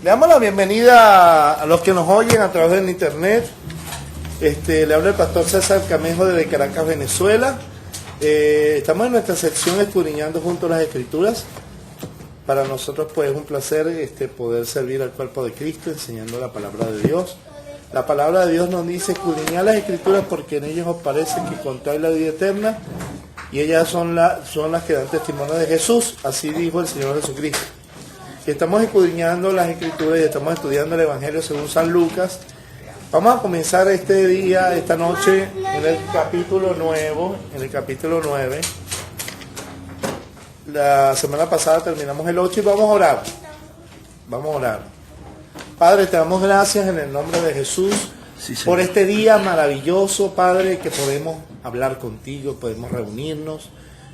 Le damos la bienvenida a los que nos oyen a través del internet. Le habla el pastor César Camejo desde Caracas, Venezuela. Estamos en nuestra sección Escudriñando Juntos las Escrituras. Para nosotros pues es un placer poder servir al cuerpo de Cristo enseñando la palabra de Dios. La palabra de Dios nos dice: escudriñad las Escrituras porque en ellas os parece que contáis la vida eterna, y ellas son las que dan testimonio de Jesús. Así dijo el Señor Jesucristo. Y estamos escudriñando las Escrituras y estamos estudiando el Evangelio según San Lucas. Vamos a comenzar este día, esta noche, en el capítulo 9. La semana pasada terminamos el 8 y vamos a orar. Padre, te damos gracias en el nombre de Jesús por este día maravilloso, Padre, que podemos hablar contigo, podemos reunirnos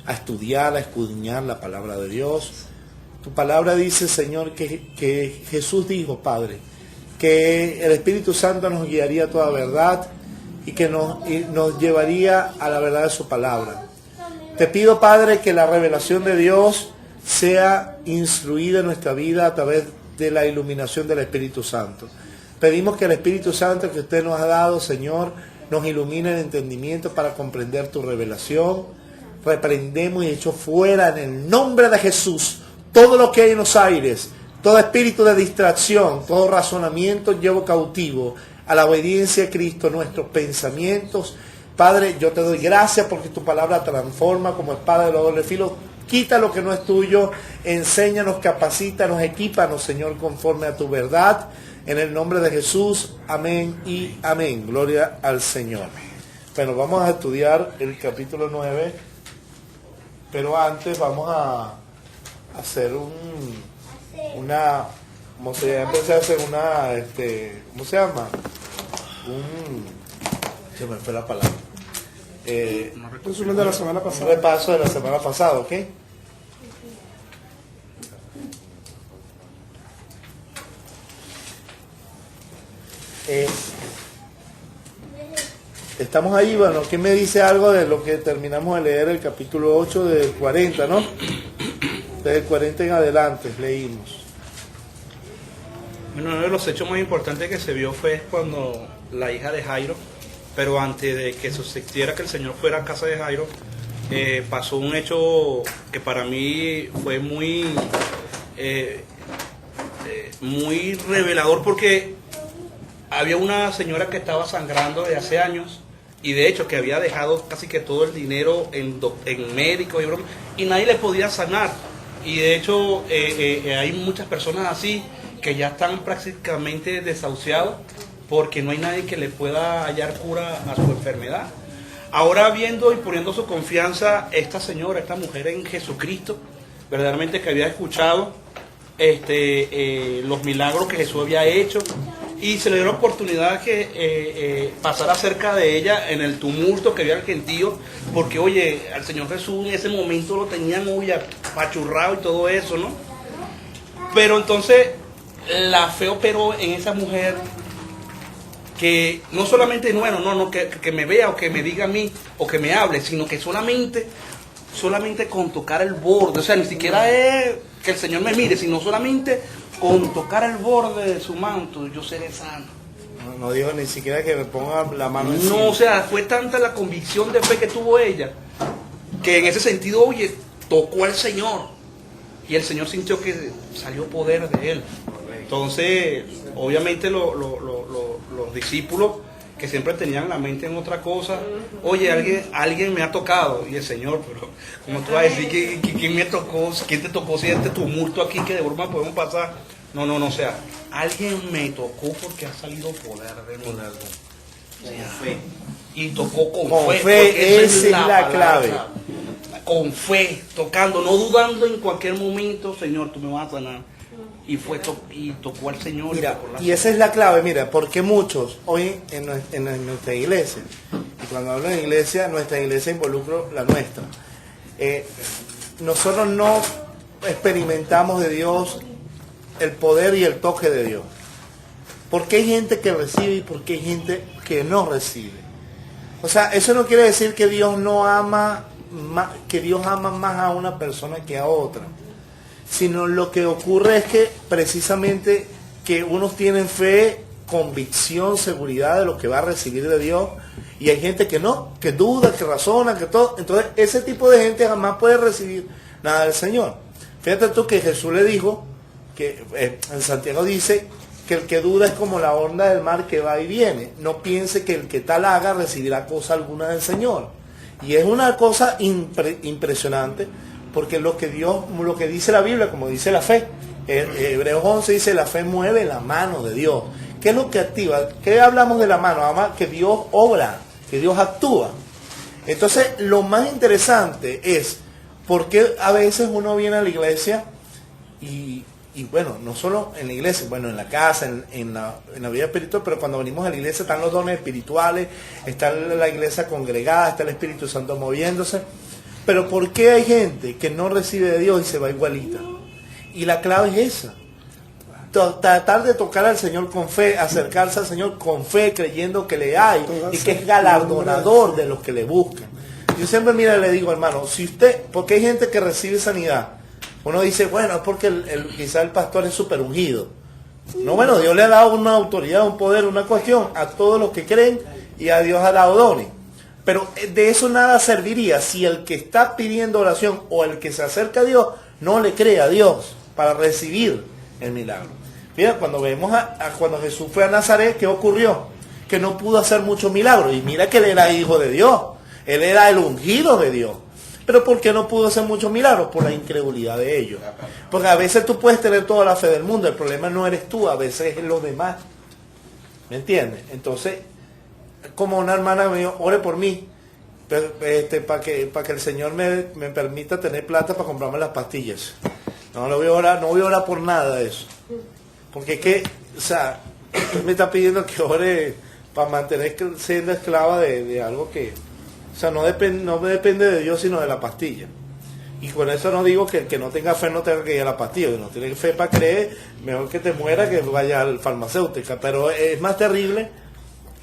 a estudiar, a escudriñar la palabra de Dios. Tu palabra dice, Señor, que Jesús dijo, Padre, que el Espíritu Santo nos guiaría a toda verdad y que nos llevaría a la verdad de su palabra. Te pido, Padre, que la revelación de Dios sea instruida en nuestra vida a través de la iluminación del Espíritu Santo. Pedimos que el Espíritu Santo que usted nos ha dado, Señor, nos ilumine el entendimiento para comprender tu revelación. Reprendemos y echamos fuera en el nombre de Jesús todo lo que hay en los aires, todo espíritu de distracción, todo razonamiento llevo cautivo a la obediencia a Cristo nuestros pensamientos. Padre, yo te doy gracias porque tu palabra transforma como espada de doble filo. Quita lo que no es tuyo, enséñanos, capacítanos, equípanos, Señor, conforme a tu verdad. En el nombre de Jesús, amén y amén. Gloria al Señor. Bueno, vamos a estudiar el capítulo 9, pero antes vamos a hacer ¿cómo se llama? Empecé a hacer ¿cómo se llama? Se me fue la palabra. Resumen de la semana pasada. Un repaso de la semana pasada, ¿ok? Estamos ahí, bueno, ¿quién me dice algo de lo que terminamos de leer el capítulo 8 del 40, ¿no? Desde el 40 en adelante leímos. Bueno, uno de los hechos más importantes que se vio fue cuando la hija de Jairo, pero antes de que sucediera que el Señor fuera a casa de Jairo, pasó un hecho que para mí fue muy revelador, porque había una señora que estaba sangrando desde hace años, y de hecho que había dejado casi que todo el dinero en médicos y bromas, y nadie le podía sanar. Y de hecho hay muchas personas así que ya están prácticamente desahuciados porque no hay nadie que le pueda hallar cura a su enfermedad. Ahora viendo y poniendo su confianza esta señora, esta mujer en Jesucristo, verdaderamente que había escuchado los milagros que Jesús había hecho, y se le dio la oportunidad que pasara cerca de ella en el tumulto que había el gentío, porque oye, al Señor Jesús en ese momento lo tenían apachurrado y todo eso, ¿no? Pero entonces la fe operó en esa mujer, que no solamente, que me vea o que me diga a mí o que me hable, sino que solamente con tocar el borde, o sea, ni siquiera es que el Señor me mire, sino solamente con tocar el borde de su manto, yo seré sano. No dijo ni siquiera que me ponga la mano encima. No, o sea, fue tanta la convicción de fe que tuvo ella, que en ese sentido, oye, tocó al Señor, y el Señor sintió que salió poder de él. Entonces, obviamente los discípulos que siempre tenían la mente en otra cosa, oye, alguien me ha tocado, y el Señor, pero ¿cómo tú vas a decir que quién me tocó? ¿Quién te tocó si este tumulto aquí que de broma podemos pasar? No, o sea, alguien me tocó porque ha salido poder de mí. Fe. Y tocó con fe. Esa es la clave. Con fe, tocando, no dudando en cualquier momento, Señor, tú me vas a sanar. Y tocó al Señor. Mira, y esa es la clave, mira, porque muchos hoy en nuestra iglesia, y cuando hablo de iglesia, nuestra iglesia involucra la nuestra, nosotros no experimentamos de Dios el poder y el toque de Dios. Porque hay gente que recibe y porque hay gente que no recibe. O sea, eso no quiere decir que Dios no ama, que Dios ama más a una persona que a otra, sino lo que ocurre es que precisamente que unos tienen fe, convicción, seguridad de lo que va a recibir de Dios, y hay gente que no, que duda, que razona, que todo. Entonces ese tipo de gente jamás puede recibir nada del Señor. Fíjate tú que Jesús le dijo, que en Santiago dice que el que duda es como la onda del mar que va y viene. No piense que el que tal haga recibirá cosa alguna del Señor. Y es una cosa impresionante, porque lo que dice la Biblia, como dice la fe, Hebreos 11 dice, la fe mueve la mano de Dios. ¿Qué es lo que activa? ¿Qué hablamos de la mano? Además, que Dios obra, que Dios actúa. Entonces, lo más interesante es, ¿por qué a veces uno viene a la iglesia y bueno, no solo en la iglesia, bueno, en la casa, en la vida espiritual, pero cuando venimos a la iglesia están los dones espirituales, está la iglesia congregada, está el Espíritu Santo moviéndose? Pero ¿por qué hay gente que no recibe de Dios y se va igualita? Y la clave es esa. Tratar de tocar al Señor con fe, acercarse al Señor con fe, creyendo que le hay y que es galardonador de los que le buscan. Yo siempre, mira, le digo, hermano, si usted, porque hay gente que recibe sanidad, uno dice, bueno, es porque quizá el pastor es súper ungido. No, bueno, Dios le ha dado una autoridad, un poder, una cuestión a todos los que creen, y a Dios ha dado dones. Pero de eso nada serviría si el que está pidiendo oración o el que se acerca a Dios no le cree a Dios para recibir el milagro. Mira, cuando vemos cuando Jesús fue a Nazaret, ¿qué ocurrió? Que no pudo hacer muchos milagros. Y mira que él era hijo de Dios. Él era el ungido de Dios. Pero ¿por qué no pudo hacer muchos milagros? Por la incredulidad de ellos. Porque a veces tú puedes tener toda la fe del mundo. El problema no eres tú, a veces es los demás. ¿Me entiendes? Entonces, como una hermana me dijo, ore por mí, para que el Señor me permita tener plata para comprarme las pastillas. No voy a orar por nada de eso. Porque es que, o sea, él me está pidiendo que ore para mantener siendo esclava de algo que, o sea, no depende de Dios, sino de la pastilla. Y con eso no digo que el que no tenga fe no tenga que ir a la pastilla. Que no tiene fe para creer, mejor que te muera que vaya al farmacéutico. Pero es más terrible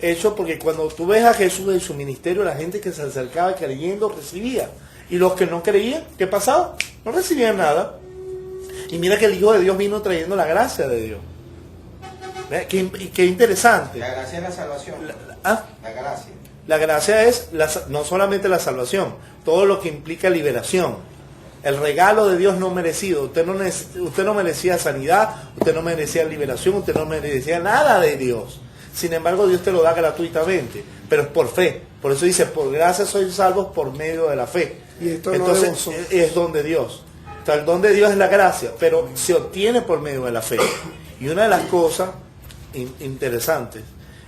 eso, porque cuando tú ves a Jesús en su ministerio, la gente que se acercaba creyendo recibía. Y los que no creían, ¿qué pasaba? No recibían nada. Y mira que el Hijo de Dios vino trayendo la gracia de Dios. Qué interesante. La gracia es la salvación. La gracia. La gracia es no solamente la salvación, todo lo que implica liberación. El regalo de Dios no merecido. Usted no merecía sanidad, usted no merecía liberación, usted no merecía nada de Dios. Sin embargo, Dios te lo da gratuitamente, pero es por fe. Por eso dice, por gracia sois salvos por medio de la fe. Y esto entonces es don de Dios. O sea, el don de Dios es la gracia, pero se obtiene por medio de la fe. Y una de las cosas interesantes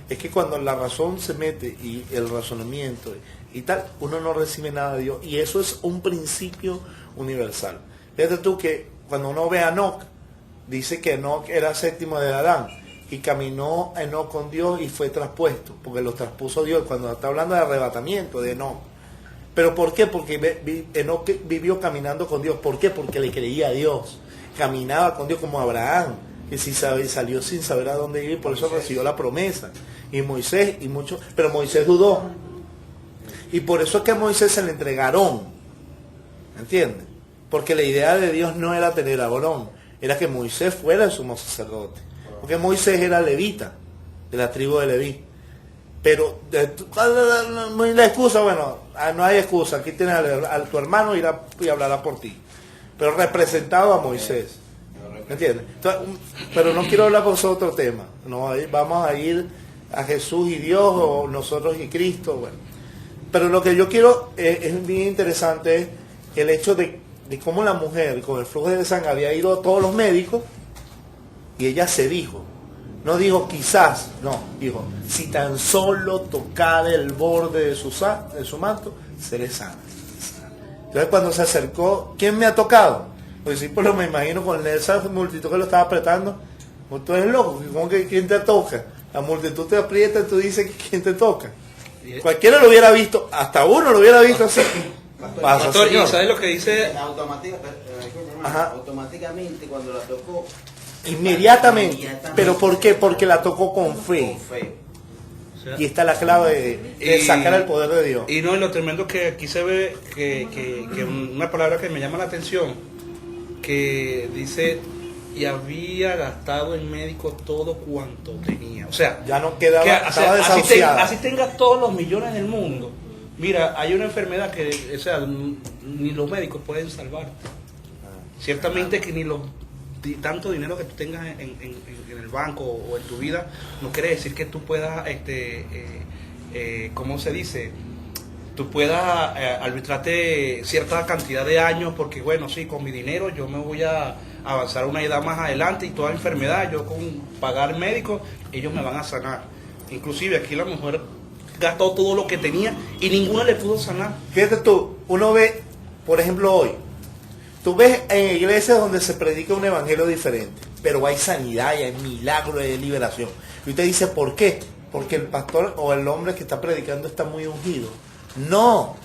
es que cuando la razón se mete y el razonamiento y tal, uno no recibe nada de Dios. Y eso es un principio universal. Fíjate tú que cuando uno ve a Enoc, dice que Enoc era séptimo de Adán. Y caminó Enoc con Dios y fue traspuesto, porque lo traspuso Dios. Cuando está hablando de arrebatamiento de Enoc. ¿Pero por qué? Porque Enoc vivió caminando con Dios. ¿Por qué? Porque le creía a Dios. Caminaba con Dios como Abraham, que si salió sin saber a dónde ir, por eso recibió la promesa. Y Moisés, pero Moisés dudó. Y por eso es que a Moisés se le entregaron. ¿Entiendes? Porque la idea de Dios no era tener a Aarón, era que Moisés fuera el sumo sacerdote. Porque Moisés era levita, de la tribu de Leví. Pero la excusa, bueno, no hay excusa. Aquí tienes a tu hermano, irá y hablará por ti. Pero representado a Moisés. ¿Me entiendes? Entonces, pero no quiero hablar con otro tema. No, vamos a ir a Jesús y Dios, o nosotros y Cristo. Bueno. Pero lo que yo quiero, es bien interesante, es el hecho de cómo la mujer con el flujo de sangre había ido a todos los médicos, y ella se dijo, no dijo quizás, no, dijo, si tan solo tocar el borde de su manto, seré sana. Entonces cuando se acercó, ¿quién me ha tocado? Los discípulos, me imagino, con esa multitud que lo estaba apretando, pues tú eres loco, ¿cómo que quién te toca? La multitud te aprieta y tú dices quién te toca. Cualquiera lo hubiera visto, hasta uno lo hubiera visto así. Pastor, ¿y sabes lo que dice? Automáticamente cuando la tocó. Inmediatamente. ¿Pero por qué? Porque la tocó con fe. Y está la clave de sacar el poder de Dios. Y no, lo tremendo que aquí se ve que una palabra que me llama la atención, que dice y había gastado en médico todo cuanto tenía. O sea, ya no quedaba, estaba desahuciada. Así tengas todos los millones del mundo. Mira, hay una enfermedad que, o sea, ni los médicos pueden salvarte. Ciertamente que ni tanto dinero que tú tengas en el banco o en tu vida no quiere decir que tú puedas, ¿cómo se dice? Tú puedas arbitrarte cierta cantidad de años porque, bueno, sí, con mi dinero yo me voy a avanzar una edad más adelante y toda enfermedad, yo con pagar médico, ellos me van a sanar. Inclusive aquí la mujer gastó todo lo que tenía y ninguna le pudo sanar. Fíjate tú, uno ve, por ejemplo hoy, tú ves en iglesias donde se predica un evangelio diferente, pero hay sanidad y hay milagros de liberación. Y usted dice, ¿por qué? Porque el pastor o el hombre que está predicando está muy ungido. No,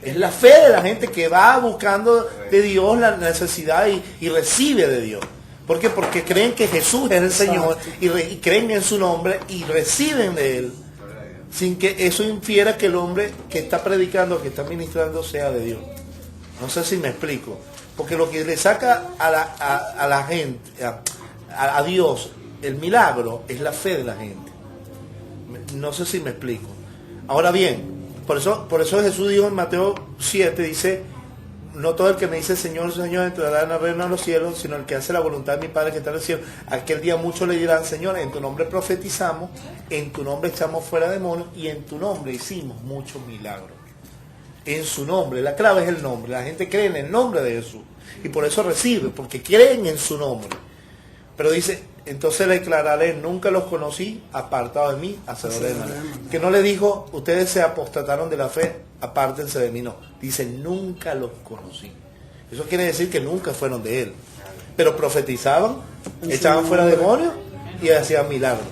es la fe de la gente que va buscando de Dios la necesidad y recibe de Dios. ¿Por qué? Porque creen que Jesús es el Señor y creen en su nombre y reciben de Él, sin que eso infiera que el hombre que está predicando, que está ministrando, sea de Dios. No sé si me explico. Porque lo que le saca a la gente, a Dios, el milagro, es la fe de la gente. No sé si me explico. Ahora bien, por eso Jesús dijo en Mateo 7, dice, no todo el que me dice Señor, Señor, entrará en el reino de los cielos, sino el que hace la voluntad de mi Padre que está en el cielo. Aquel día muchos le dirán, Señor, en tu nombre profetizamos, en tu nombre echamos fuera demonios y en tu nombre hicimos muchos milagros. En su nombre, la clave es el nombre. La gente cree en el nombre de Jesús y por eso recibe, porque creen en su nombre. Pero dice, entonces le declararé, nunca los conocí, apartados de mí, hacedores de mal. Que no le dijo, ustedes se apostataron de la fe, apártense de mí, no. Dice, nunca los conocí. Eso quiere decir que nunca fueron de él. Pero profetizaban, echaban fuera demonios y hacían milagros.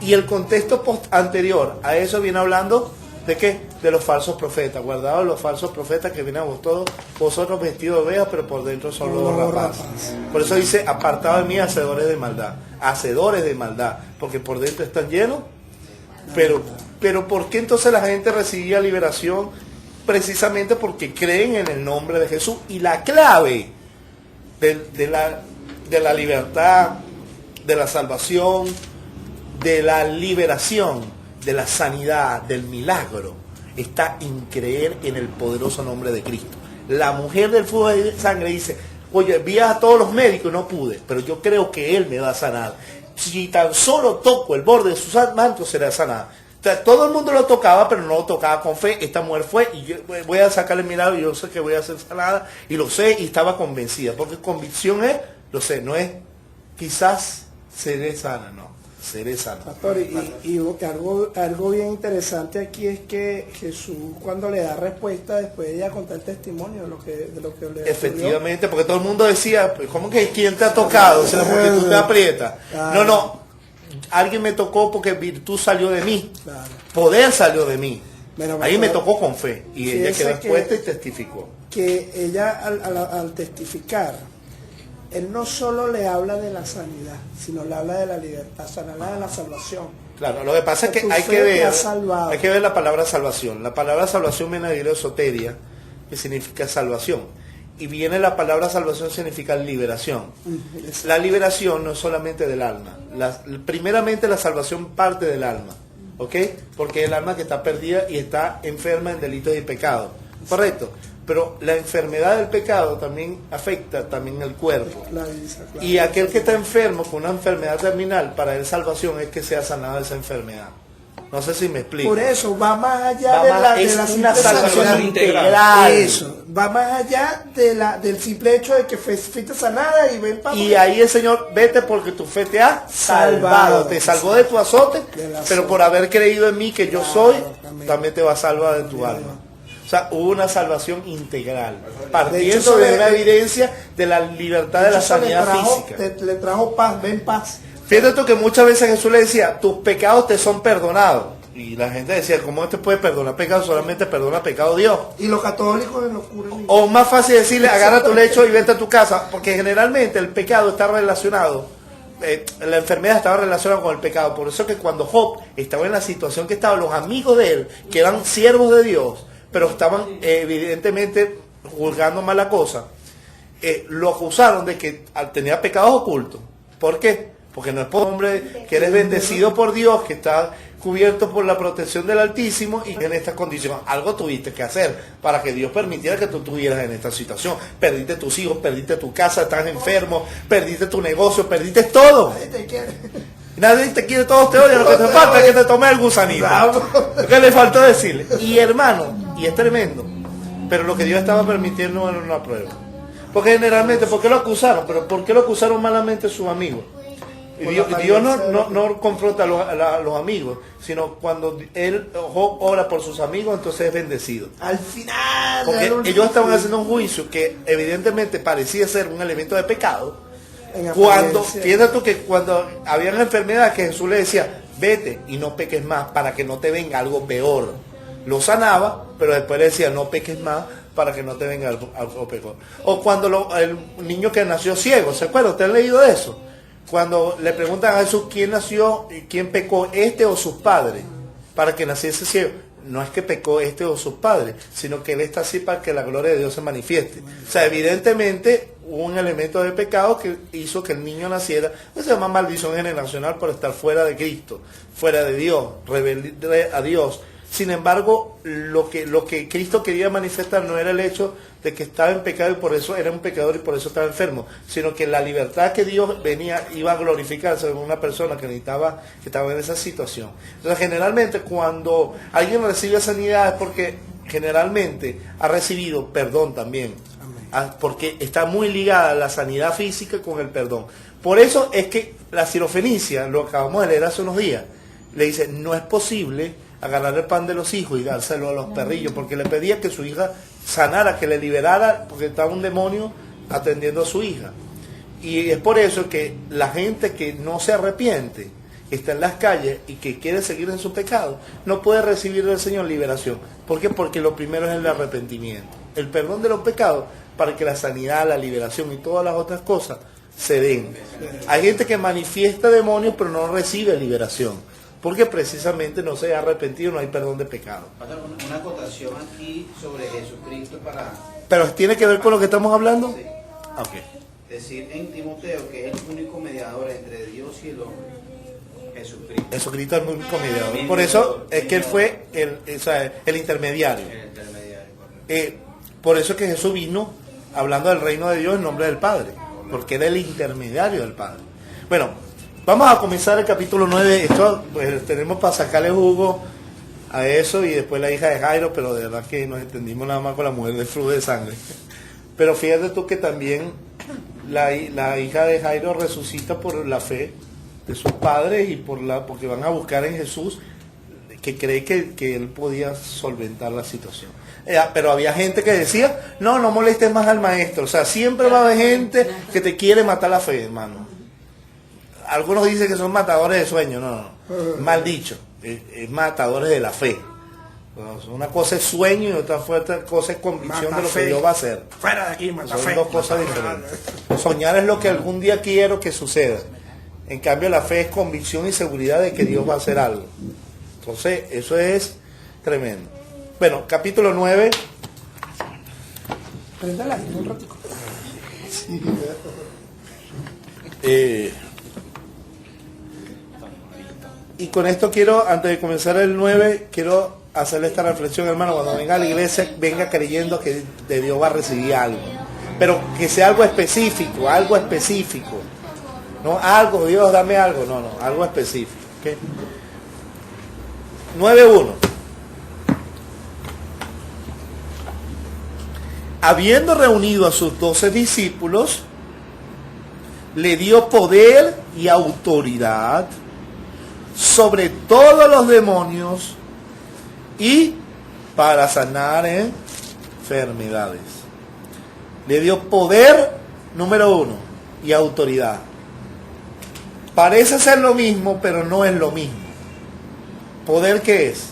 Y el contexto anterior a eso viene hablando ¿de qué? De los falsos profetas. Guardados los falsos profetas que vienen a vosotros vestidos de ovejas, pero por dentro son lobos rapaces. Por eso dice, apartado de mí, hacedores de maldad. Hacedores de maldad. Porque por dentro están llenos. Pero ¿por qué entonces la gente recibía liberación? Precisamente porque creen en el nombre de Jesús. Y la clave de la libertad, de la salvación, de la liberación, de la sanidad, del milagro, está en creer en el poderoso nombre de Cristo. La mujer del flujo de sangre dice, oye, vi a todos los médicos y no pude, pero yo creo que Él me va a sanar. Si tan solo toco el borde de sus mantos, será sanada. O sea, todo el mundo lo tocaba, pero no lo tocaba con fe. Esta mujer fue y yo voy a sacarle el milagro y yo sé que voy a ser sanada. Y lo sé y estaba convencida. Porque convicción es, lo sé, no es quizás seré sana, no. Seré sana. Pastor, y algo bien interesante aquí es que Jesús, cuando le da respuesta, después ella cuenta el testimonio de lo que le efectivamente, porque todo el mundo decía, ¿cómo que quién te ha tocado? O sea, porque tú te aprietas. Claro. No, alguien me tocó porque virtud salió de mí. Claro. Poder salió de mí. Pero, ahí me tocó con fe. Y ella quedó expuesta y testificó. Que ella al testificar, Él no solo le habla de la sanidad, sino le habla de la libertad, le habla de la salvación. Claro, lo que pasa es que hay que ver la palabra salvación. La palabra salvación viene de griego soteria, que significa salvación. Y viene la palabra salvación, significa liberación. La liberación no es solamente del alma. Primeramente la salvación parte del alma, ¿ok? Porque es el alma que está perdida y está enferma en delitos y pecados. ¿Correcto? Pero la enfermedad del pecado también afecta también el cuerpo. Y aquel que está enfermo con una enfermedad terminal, para él salvación es que sea sanado de esa enfermedad. No sé si me explico. Por eso va más allá de la simple salvación integral. Eso, va más allá del simple hecho de que fuiste sanada y ven para. Y ahí el Señor, vete porque tu fe te ha salvado. Te salvó de tu azote, pero por haber creído en mí que yo soy, también te va a salvar de tu alma. O sea, hubo una salvación integral, partiendo de una evidencia de la libertad de la sanidad física. Le trajo paz, ven paz. Fíjate tú que muchas veces Jesús le decía, tus pecados te son perdonados. Y la gente decía, ¿cómo te puede perdonar pecados? Solamente perdona pecado Dios. Y los católicos en locura. O más fácil decirle, agarra tu lecho y vete a tu casa. Porque generalmente el pecado está relacionado, la enfermedad estaba relacionada con el pecado. Por eso que cuando Job estaba en la situación que estaba, los amigos de él, que eran siervos de Dios, pero estaban evidentemente juzgando mal la cosa, lo acusaron de que tenía pecados ocultos. ¿Por qué? Porque no es por hombre que eres bendecido por Dios, que está cubierto por la protección del Altísimo y en esta condición. Algo tuviste que hacer para que Dios permitiera que tú estuvieras en esta situación. Perdiste tus hijos, perdiste tu casa, estás enfermo, perdiste tu negocio, perdiste todo. Nadie te quiere, todos te odian, lo que te falta es que te tome el gusanito. Lo que le faltó decirle. Y hermano, y es tremendo, pero lo que Dios estaba permitiendo era una prueba. Porque generalmente, ¿por qué lo acusaron? Pero ¿por qué lo acusaron malamente sus amigos? Dios no confronta a los amigos, sino cuando él ora por sus amigos, entonces es bendecido. Al final. Porque ellos estaban haciendo un juicio que evidentemente parecía ser un elemento de pecado. Fíjate tú que cuando habían enfermedades que Jesús le decía, vete y no peques más para que no te venga algo peor. Lo sanaba, pero después le decía, no peques más para que no te venga algo peor. O cuando el niño que nació ciego, ¿se acuerdan? ¿Usted ha leído de eso? Cuando le preguntan a Jesús quién nació, quién pecó, este o sus padres, para que naciese ciego. No es que pecó este o sus padres, sino que él está así para que la gloria de Dios se manifieste. O sea, evidentemente hubo un elemento de pecado que hizo que el niño naciera. Se llama maldición generacional por estar fuera de Cristo, fuera de Dios, rebelde a Dios. Sin embargo, lo que Cristo quería manifestar no era el hecho de que estaba en pecado y por eso era un pecador y por eso estaba enfermo, sino que la libertad que Dios iba a glorificarse en una persona que estaba en esa situación. Entonces, generalmente cuando alguien recibe sanidad es porque generalmente ha recibido perdón también, porque está muy ligada la sanidad física con el perdón. Por eso es que la Sirofenicia, lo acabamos de leer hace unos días, le dice, no es posible agarrar el pan de los hijos y dárselo a los perrillos, porque le pedía que su hija sanara, que le liberara, porque estaba un demonio atendiendo a su hija. Y es por eso que la gente que no se arrepiente, que está en las calles y que quiere seguir en su pecado, no puede recibir del Señor liberación. ¿Por qué? Porque lo primero es el arrepentimiento, el perdón de los pecados, para que la sanidad, la liberación y todas las otras cosas se den. Hay gente que manifiesta demonios pero no recibe liberación, porque precisamente no se ha arrepentido, no hay perdón de pecado. Una acotación aquí sobre Jesucristo para... ¿Pero tiene que ver con lo que estamos hablando? Sí. Okay. Decir en Timoteo que es el único mediador entre Dios y el hombre, Jesucristo. Jesucristo es el único mediador. Por eso es que él fue el intermediario. El intermediario, correcto. Por eso es que Jesús vino hablando del reino de Dios en nombre del Padre, porque era el intermediario del Padre. Bueno, vamos a comenzar el capítulo 9. Esto pues, tenemos para sacarle jugo a eso y después la hija de Jairo, pero de verdad que nos entendimos nada más con la mujer del flujo de sangre. Pero fíjate tú que también la hija de Jairo resucita por la fe de sus padres y porque van a buscar en Jesús, que cree que él podía solventar la situación. Pero había gente que decía, no molestes más al maestro. O sea, siempre va a haber gente que te quiere matar la fe, hermano. Algunos dicen que son matadores de sueños, no, mal dicho, es matadores de la fe. Una cosa es sueño y otra cosa es convicción mata de lo fe. Que Dios va a hacer. Fuera de aquí, mata son fe. Dos cosas diferentes. Soñar es lo que algún día quiero que suceda. En cambio la fe es convicción y seguridad de que Dios va a hacer algo. Entonces eso es tremendo. Bueno, capítulo 9. Préndala un ratico. Sí. Y con esto quiero, antes de comenzar el 9, quiero hacerle esta reflexión, hermano. Cuando venga a la iglesia, venga creyendo que de Dios va a recibir algo. Pero que sea algo específico. No algo, Dios, dame algo. No, algo específico. ¿Okay? 9:1. Habiendo reunido a sus 12 discípulos, le dio poder y autoridad sobre todos los demonios y para sanar enfermedades. Le dio poder, número 1, y autoridad. Parece ser lo mismo, pero no es lo mismo. ¿Poder qué es?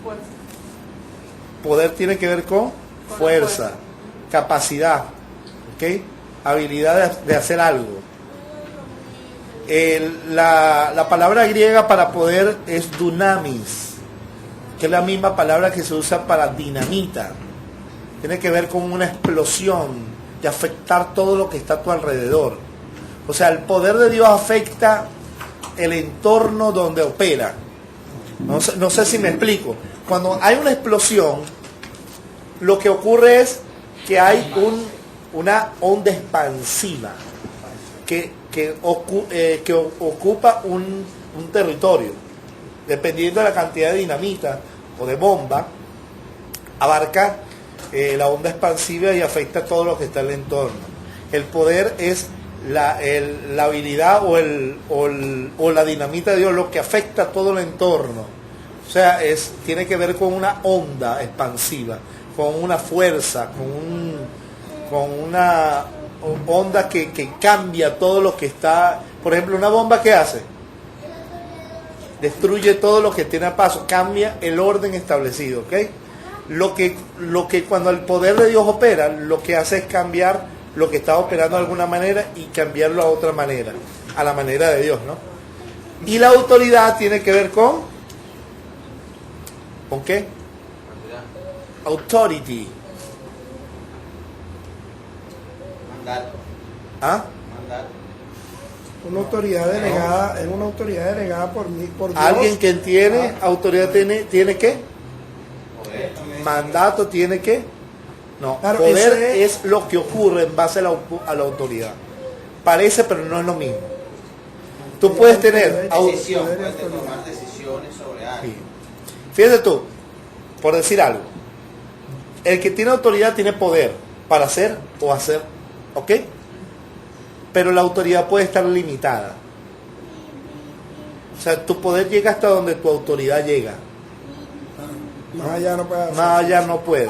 Fuerza. Poder tiene que ver con fuerza, capacidad, ¿ok? Habilidad de hacer algo. La palabra griega para poder es dunamis, que es la misma palabra que se usa para dinamita. Tiene que ver con una explosión, de afectar todo lo que está a tu alrededor. O sea, el poder de Dios afecta el entorno donde opera. No sé si me explico. Cuando hay una explosión, lo que ocurre es que hay una onda expansiva que ocupa un territorio. Dependiendo de la cantidad de dinamita o de bomba, abarca la onda expansiva y afecta todo lo que está en el entorno. El poder es la habilidad o la dinamita de Dios, lo que afecta todo el entorno. O sea, tiene que ver con una onda expansiva, con una fuerza, con una onda que cambia todo lo que está. Por ejemplo, una bomba, ¿qué hace? Destruye todo lo que tiene a paso, cambia el orden establecido, ¿ok? Lo que cuando el poder de Dios opera, lo que hace es cambiar lo que está operando de alguna manera y cambiarlo a otra manera, a la manera de Dios, ¿no? Y la autoridad tiene que ver ¿con qué? Authority. Mandato. ¿Ah? Mandato. Una autoridad delegada, es una autoridad delegada por mí, por Dios. Alguien que tiene autoridad tiene ¿qué? Mandato tiene ¿qué? No, Claro, poder es lo que ocurre en base a la autoridad. Parece, pero no es lo mismo. Tú puedes tener Decisión, puedes tomar decisiones sobre algo. Sí. Fíjate tú, por decir algo, el que tiene autoridad tiene poder para hacer o hacer, ¿ok? Pero la autoridad puede estar limitada. O sea, tu poder llega hasta donde tu autoridad llega. Más allá no puede hacer. Más allá no puede.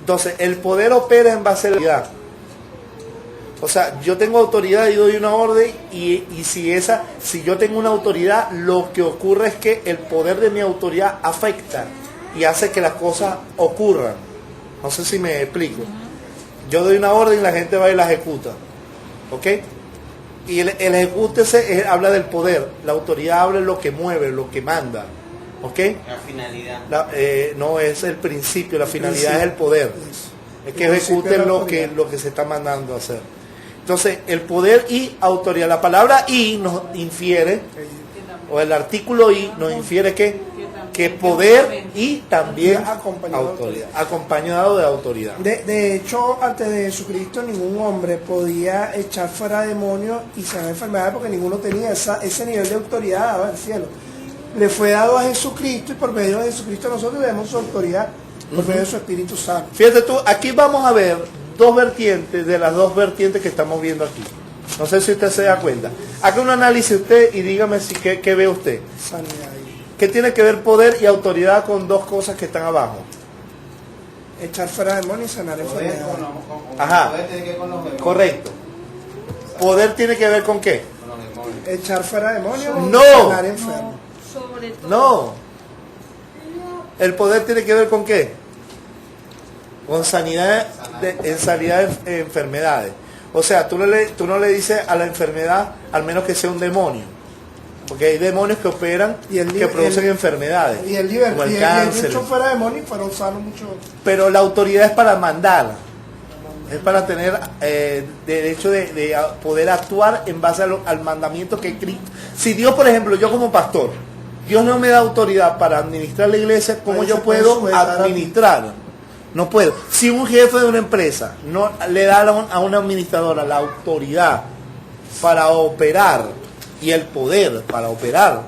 Entonces, el poder opera en base a la autoridad. O sea, yo tengo autoridad y doy una orden y si yo tengo una autoridad, lo que ocurre es que el poder de mi autoridad afecta y hace que las cosas ocurran. No sé si me explico. Yo doy una orden y la gente va y la ejecuta. ¿Ok? Y el ejecútese habla del poder. La autoridad habla de lo que mueve, lo que manda. ¿Ok? La finalidad. No es el principio, la finalidad es el poder. Es que ejecuten lo que se está mandando a hacer. Entonces, el poder y autoridad. La palabra y nos infiere, o el artículo y nos infiere que poder y también autoridad, acompañado de autoridad. De hecho, antes de Jesucristo, ningún hombre podía echar fuera demonios y sanar enfermedades porque ninguno tenía ese nivel de autoridad al cielo. Le fue dado a Jesucristo y por medio de Jesucristo nosotros le damos su autoridad por medio de su Espíritu Santo. Fíjate tú, aquí vamos a ver dos vertientes de las dos vertientes que estamos viendo aquí. No sé si usted se da cuenta. Haga un análisis usted y dígame qué ve usted. Sanidad. ¿Qué tiene que ver poder y autoridad con dos cosas que están abajo? Echar fuera demonios y sanar enfermedades. Ajá. Poder tiene que ver con los demonios. Correcto. ¿Poder tiene que ver con qué? Con los demonios. Echar fuera demonios No. y sanar enfermos. Sobre todo. No. ¿El poder tiene que ver con qué? Con sanidad en sanidad de enfermedades. O sea, tú no le dices a la enfermedad al menos que sea un demonio. Porque hay demonios que operan que producen enfermedades. Y el líder, como el y cáncer. el hecho fuera demonios fueron sanos mucho. Pero la autoridad es para mandar. Es para tener derecho de poder actuar en base al mandamiento que Cristo. Si Dios, por ejemplo, yo como pastor, Dios no me da autoridad para administrar la iglesia, ¿cómo yo puedo administrar? No puedo. Si un jefe de una empresa no le da a una administradora la autoridad para operar y el poder para operar,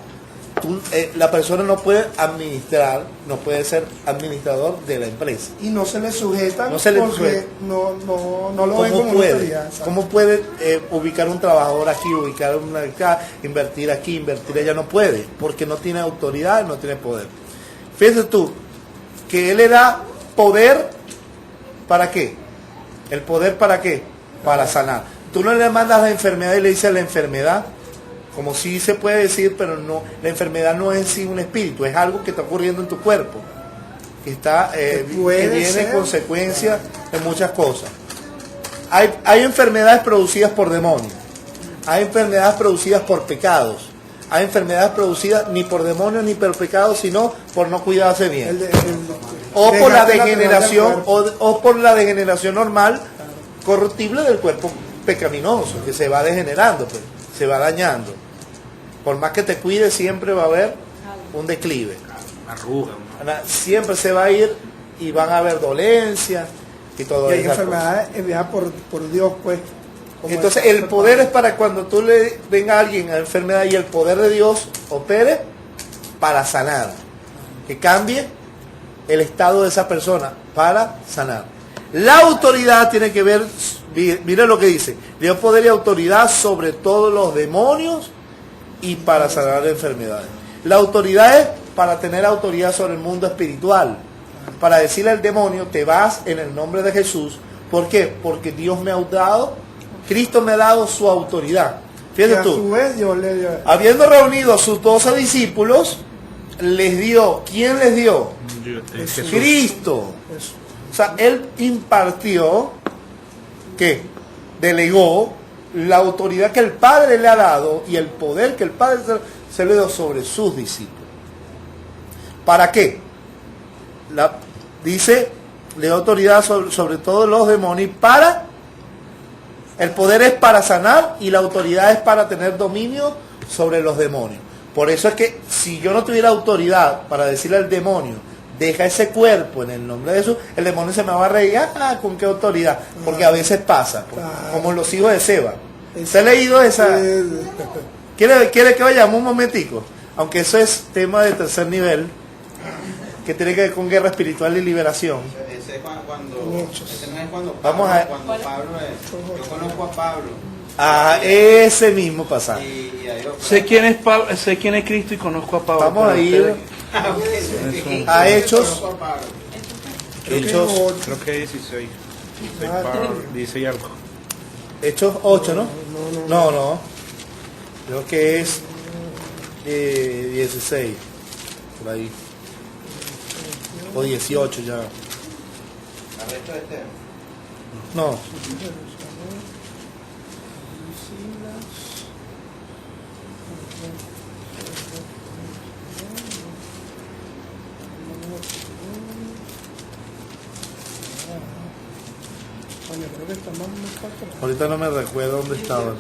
la persona no puede administrar, no puede ser administrador de la empresa. Y no se le sujetan No se le porque sujeta. no lo ven como una autoridad. ¿Sabes? ¿Cómo puede ubicar un trabajador aquí, ubicar una acá, invertir aquí, invertir allá? No puede, porque no tiene autoridad, no tiene poder. Fíjate tú, que él le da poder, ¿para qué? ¿El poder para qué? Para sanar. Tú no le mandas la enfermedad y le dices a la enfermedad, como sí se puede decir, pero no, la enfermedad no es en sí un espíritu, es algo que está ocurriendo en tu cuerpo, que está que tiene consecuencias de muchas cosas. Hay enfermedades producidas por demonios, hay enfermedades producidas por pecados, hay enfermedades producidas ni por demonios ni por pecados, sino por no cuidarse bien. O por la degeneración, o por la degeneración normal corruptible del cuerpo pecaminoso, que se va degenerando, pues, se va dañando. Por más que te cuides, siempre va a haber un declive. Arruga. Siempre se va a ir y van a haber dolencias y todo y hay eso. enfermedades enviadas por Dios, pues. Entonces el poder es para cuando tú le venga a alguien a enfermedad y el poder de Dios opere para sanar, que cambie el estado de esa persona para sanar. La autoridad tiene que ver, mire lo que dice, dio poder y autoridad sobre todos los demonios y para sanar enfermedades. La autoridad es para tener autoridad sobre el mundo espiritual, para decirle al demonio, te vas en el nombre de Jesús. ¿Por qué? Porque Dios me ha dado, Cristo me ha dado su autoridad. Fíjate tú, habiendo reunido a sus 12 discípulos, les dio, ¿quién les dio? Jesús. Cristo. O sea, Él impartió, ¿qué? Delegó la autoridad que el Padre le ha dado y el poder que el Padre se le dio sobre sus discípulos. ¿Para qué? Dice, le dio autoridad sobre todos los demonios para... El poder es para sanar y la autoridad es para tener dominio sobre los demonios. Por eso es que si yo no tuviera autoridad para decirle al demonio, deja ese cuerpo en el nombre de Jesús, el demonio se me va a reír, ¿con qué autoridad? Porque a veces pasa, como los hijos de Seba. ¿Usted ha leído esa? ¿Quiere que vayamos un momentico? Aunque eso es tema de tercer nivel, que tiene que ver con guerra espiritual y liberación. Ese es cuando Vamos a... Pablo yo conozco a Pablo. Ese mismo pasaje. Y a Dios, Sé quién es Pablo, sé quién es Cristo y conozco a Pablo. Vamos a ir a Hechos. Hechos, Creo que 16. Dice y algo. Hechos 8, ¿no? No. Creo que es 16. Por ahí. O 18 ya. arresto de Esteban. No. Ahorita no me recuerdo dónde estaba.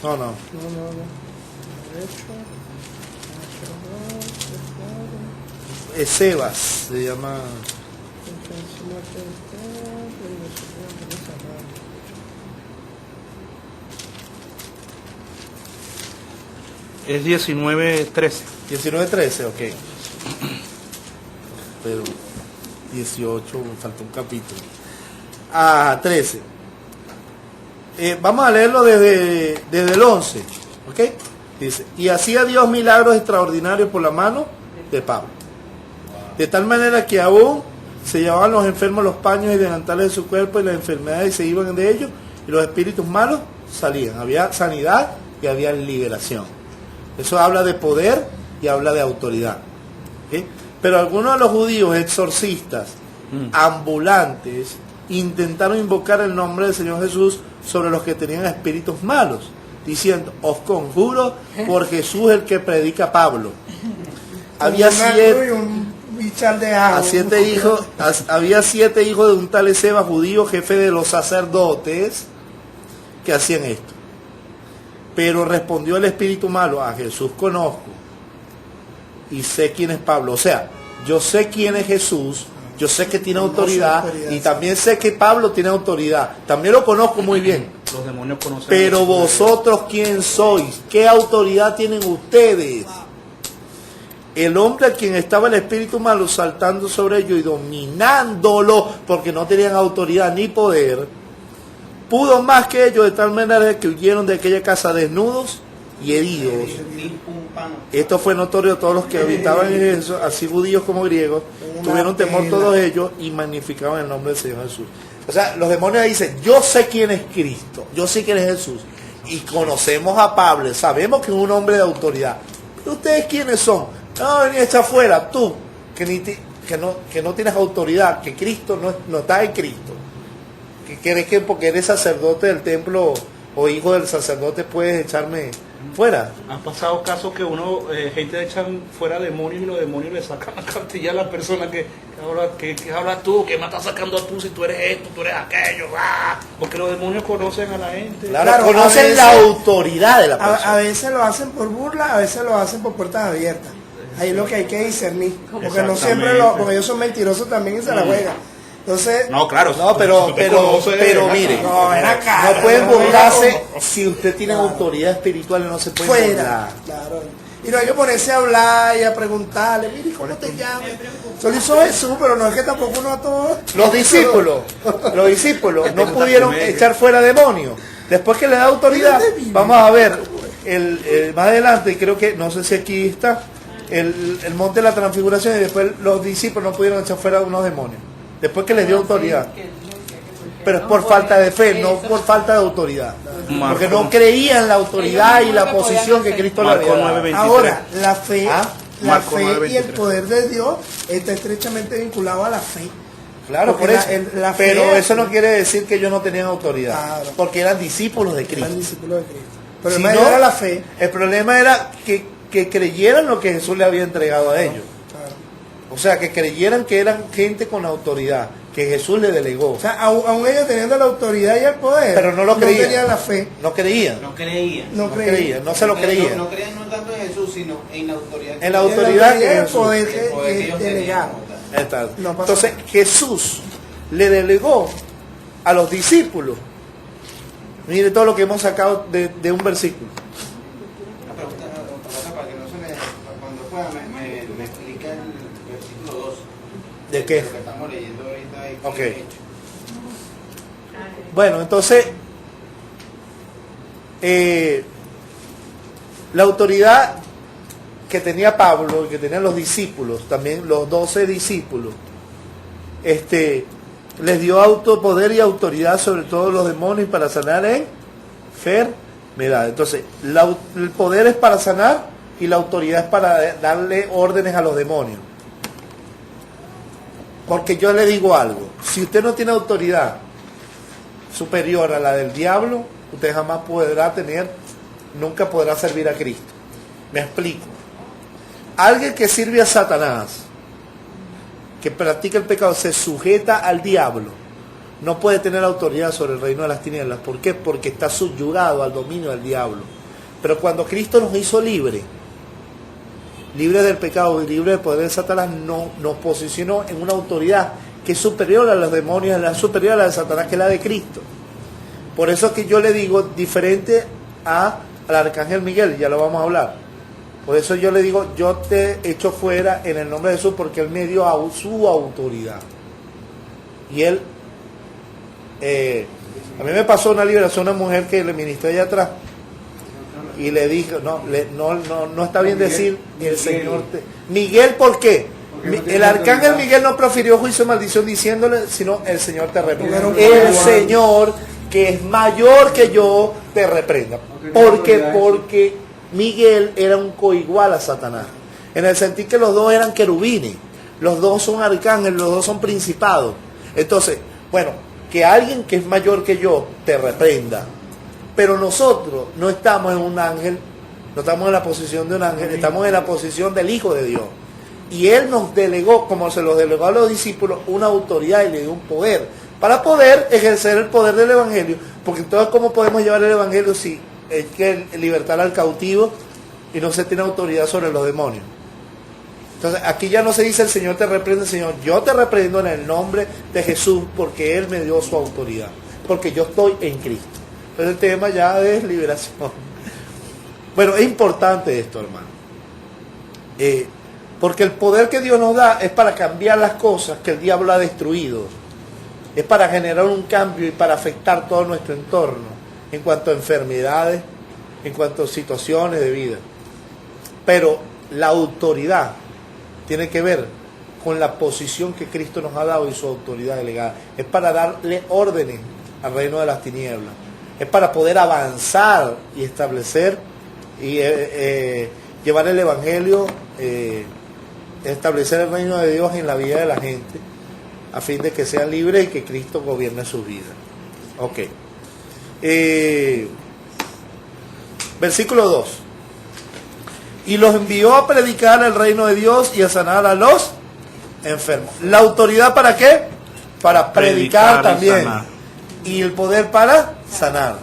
No. Sebas se llama. Es 19:13. 19:13, ok. Pero 18, falta un capítulo. 13. Vamos a leerlo desde el 11, ¿ok? Dice, y hacía Dios milagros extraordinarios por la mano de Pablo. De tal manera que aún se llevaban los enfermos los paños y delantales de su cuerpo y las enfermedades se iban de ellos y los espíritus malos salían. Había sanidad y había liberación. Eso habla de poder y habla de autoridad. ¿Okay? Pero algunos de los judíos exorcistas ambulantes intentaron invocar el nombre del Señor Jesús sobre los que tenían espíritus malos, diciendo, os conjuro por Jesús el que predica Pablo. Había había 7 hijos de un tal Seba judío, jefe de los sacerdotes, que hacían esto. Pero respondió el espíritu malo, a Jesús conozco y sé quién es Pablo. O sea, yo sé quién es Jesús, yo sé que tiene autoridad y también sé que Pablo tiene autoridad. También lo conozco muy bien. Los demonios conocen. Pero vosotros, ¿quién sois? ¿Qué autoridad tienen ustedes? El hombre a quien estaba el espíritu malo saltando sobre ellos y dominándolo, porque no tenían autoridad ni poder, pudo más que ellos, de tal manera que huyeron de aquella casa desnudos y heridos. Esto fue notorio a todos los que habitaban en eso, así judíos como griegos, tuvieron temor todos ellos y magnificaban el nombre del Señor Jesús. O sea, los demonios dicen, yo sé quién es Cristo, yo sé quién es Jesús, y conocemos a Pablo, sabemos que es un hombre de autoridad. ¿Pero ustedes quiénes son? No, vení, echa afuera, tú, que no tienes autoridad, que Cristo no está en Cristo. Que crees que porque eres sacerdote del templo o hijo del sacerdote puedes echarme fuera. Han pasado casos que gente echan fuera demonios y los demonios le sacan la cartilla a la persona que hablas tú, que me estás sacando a tú si tú eres esto, tú eres aquello, porque los demonios conocen a la gente. Claro, conocen veces, la autoridad de la persona. A veces lo hacen por burla, a veces lo hacen por puertas abiertas. Ahí es lo que hay que discernir, porque no siempre porque ellos son mentirosos también y se la juegan. Entonces, no, claro, no, pero mire, no pueden burlarse si usted tiene autoridad espiritual, no se puede burlar. Claro. Y no hay que ponerse a hablar y a preguntarle, mire, ¿cómo te llamas? Solo hizo Jesús, pero no es que tampoco uno a todos. Los discípulos no pudieron echar fuera demonios. Después que le da autoridad, vamos a ver más adelante, creo que, no sé si aquí está, el monte de la transfiguración, y después los discípulos no pudieron echar fuera unos demonios. Después que les dio autoridad. Pero es por falta de fe, no por falta de autoridad. Porque no creían en la autoridad y la posición que Cristo le había dado. Ahora, la fe y el poder de Dios está estrechamente vinculado a la fe. Claro, por eso. Pero eso no quiere decir que ellos no tenían autoridad. Claro. Porque eran discípulos de Cristo. Eran discípulos de Cristo. Pero el problema era la fe. El problema era que creyeran lo que Jesús le había entregado a ellos. O sea, que creyeran que eran gente con autoridad, que Jesús le delegó. O sea, aún ellos teniendo la autoridad y el poder, pero no lo creían. No tenían la fe. No creían. No creían. No se lo creían. No creían no tanto en Jesús, sino en la autoridad. En la autoridad que el poder que ellos delegaron. Entonces, Jesús le delegó a los discípulos. Mire todo lo que hemos sacado de un versículo. Para que no se me... Cuando pueda me explica el versículo 2. ¿De qué? Lo que estamos leyendo ahorita. Ok. Bueno, entonces, la autoridad que tenía Pablo y que tenían los discípulos, también los 12 discípulos, les dio poder y autoridad sobre todos los demonios para sanar enfermedad. Entonces, el poder es para sanar y la autoridad es para darle órdenes a los demonios. Porque yo le digo algo, si usted no tiene autoridad superior a la del diablo, usted jamás nunca podrá servir a Cristo. Me explico. Alguien que sirve a Satanás, que practica el pecado, se sujeta al diablo, no puede tener autoridad sobre el reino de las tinieblas. ¿Por qué? Porque está subyugado al dominio del diablo. Pero cuando Cristo nos hizo libres del pecado y libres del poder de Satanás, nos posicionó en una autoridad que es superior a los demonios, es superior a la de Satanás, que es la de Cristo. Por eso es que yo le digo, diferente al arcángel Miguel, ya lo vamos a hablar. Por eso yo le digo, yo te echo fuera en el nombre de Jesús, porque él me dio su autoridad. Y él, a mí me pasó una liberación a una mujer que le ministré allá atrás, y le dije, no está bien decir el Señor Miguel, ¿por qué? El arcángel Miguel no profirió juicio de maldición diciéndole, sino el Señor te reprenda. El Señor, que es mayor que yo, te reprenda. Porque Miguel era un coigual a Satanás, en el sentido que los dos eran querubines, los dos son arcángeles, los dos son principados. Entonces, bueno, que alguien que es mayor que yo te reprenda, pero nosotros no estamos en un ángel, no estamos en la posición de un ángel, estamos en la posición del Hijo de Dios. Y Él nos delegó, como se lo delegó a los discípulos, una autoridad y le dio un poder, para poder ejercer el poder del Evangelio. Porque entonces, ¿cómo podemos llevar el Evangelio si hay que libertar al cautivo y no se tiene autoridad sobre los demonios? Entonces, aquí ya no se dice el Señor te reprende, Señor, yo te reprendo en el nombre de Jesús, porque Él me dio su autoridad, porque yo estoy en Cristo. Entonces el tema ya es liberación. Bueno, es importante esto, hermano. Porque el poder que Dios nos da es para cambiar las cosas que el diablo ha destruido. Es para generar un cambio y para afectar todo nuestro entorno, en cuanto a enfermedades, en cuanto a situaciones de vida. Pero la autoridad tiene que ver con la posición que Cristo nos ha dado y su autoridad delegada. Es para darle órdenes al reino de las tinieblas. Es para poder avanzar y establecer y llevar el Evangelio, establecer el reino de Dios en la vida de la gente, a fin de que sean libres y que Cristo gobierne sus vidas. Ok. Versículo 2. Y los envió a predicar el reino de Dios y a sanar a los enfermos. ¿La autoridad para qué? Para predicar también. Y el poder para sanar.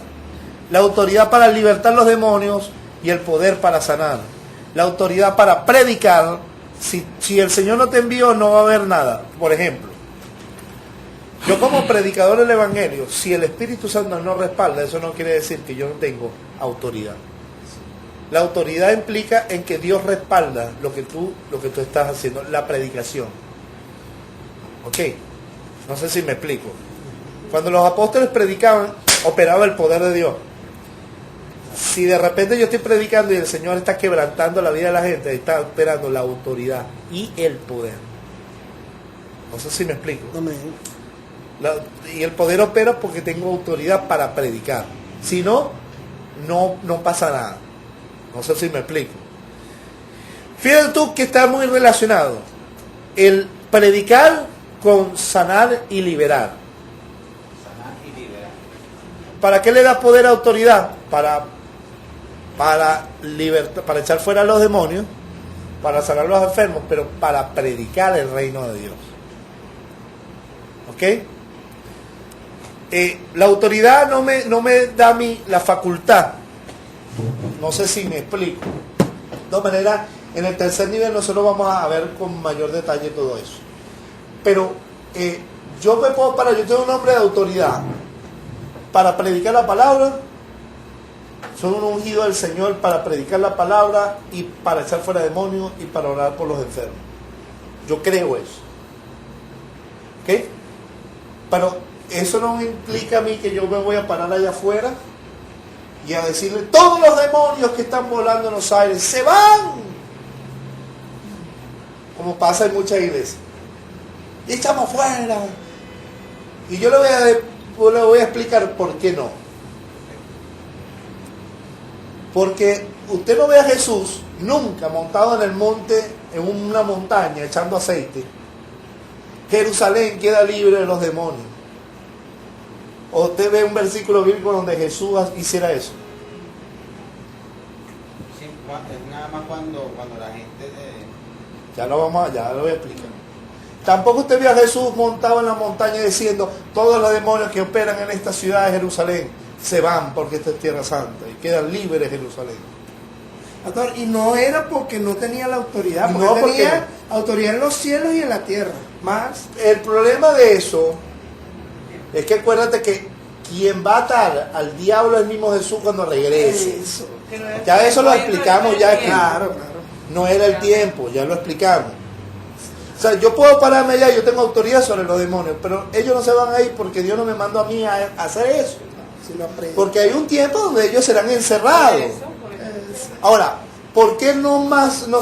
La autoridad para libertar los demonios y el poder para sanar. La autoridad para predicar. Si el Señor no te envió, no va a haber nada. Por ejemplo, yo como predicador del Evangelio, si el Espíritu Santo no respalda, eso no quiere decir que yo no tengo autoridad. La autoridad implica en que Dios respalda lo que tú estás haciendo, la predicación. ¿Ok? No sé si me explico. Cuando los apóstoles predicaban, operaba el poder de Dios. Si de repente yo estoy predicando y el Señor está quebrantando la vida de la gente, está operando la autoridad y el poder. No sé si me explico. Y el poder opera porque tengo autoridad para predicar. Si no, no pasa nada. No sé si me explico. Fíjate tú que está muy relacionado el predicar con sanar y liberar. Sanar y liberar. ¿Para qué le da poder a autoridad? Para echar fuera a los demonios, para sanar a los enfermos, pero para predicar el reino de Dios. ¿Ok? La autoridad no me da a mí la facultad. No sé si me explico. De todas maneras, en el tercer nivel nosotros vamos a ver con mayor detalle todo eso. Pero yo tengo un nombre de autoridad para predicar la palabra. Soy un ungido del Señor para predicar la palabra y para echar fuera demonios y para orar por los enfermos. Yo creo eso. ¿Ok? Pero eso no implica a mí que yo me voy a parar allá afuera y a decirle, todos los demonios que están volando en los aires, ¡se van! Como pasa en muchas iglesias. Y echamos fuera. Y yo le voy a explicar por qué no. Porque usted no ve a Jesús nunca montado en el monte, en una montaña, echando aceite. Jerusalén queda libre de los demonios. O usted ve un versículo bíblico donde Jesús hiciera eso. Sí, es nada más cuando la gente... Ya lo voy a explicar. Tampoco usted ve a Jesús montado en la montaña diciendo, todos los demonios que operan en esta ciudad de Jerusalén se van porque esta es tierra santa y quedan libres de Jerusalén. Y no era porque no tenía la autoridad, porque no, tenía autoridad en los cielos y en la tierra. Más. El problema de eso es que acuérdate que quien va a atar al diablo es el mismo Jesús cuando regrese. Eso. Ya eso lo explicamos ya aquí. Claro. No era el tiempo, ya lo explicamos. O sea, yo puedo pararme allá, yo tengo autoridad sobre los demonios, pero ellos no se van a ir porque Dios no me mandó a mí a hacer eso. Porque hay un tiempo donde ellos serán encerrados. Ahora, ¿por qué no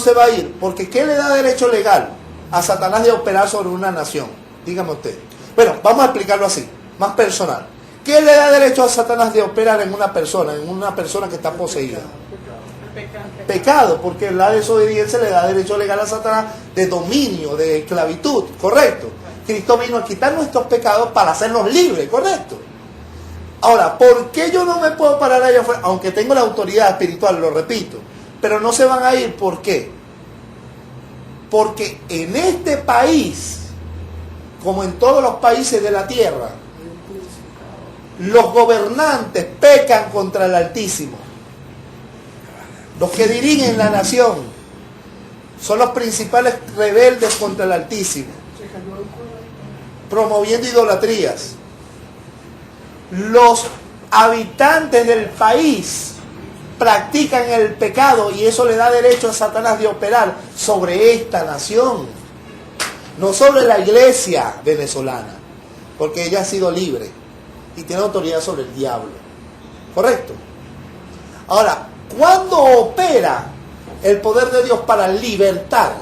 se va a ir? Porque ¿qué le da derecho legal a Satanás de operar sobre una nación? Dígame usted. Bueno, vamos a explicarlo así, más personal. ¿Qué le da derecho a Satanás de operar en una persona que está poseída? Pecado, porque la desobediencia le da derecho legal a Satanás de dominio, de esclavitud, ¿correcto? Cristo vino a quitar nuestros pecados para hacernos libres, ¿correcto? Ahora, ¿por qué yo no me puedo parar allá afuera? Aunque tengo la autoridad espiritual, lo repito, pero no se van a ir, ¿por qué? Porque en este país, como en todos los países de la tierra, los gobernantes pecan contra el Altísimo. Los que dirigen la nación son los principales rebeldes contra el Altísimo, promoviendo idolatrías. Los habitantes del país practican el pecado y eso le da derecho a Satanás de operar sobre esta nación, no sobre la iglesia venezolana, porque ella ha sido libre y tiene autoridad sobre el diablo, ¿correcto? Ahora, ¿cuándo opera el poder de Dios para libertar?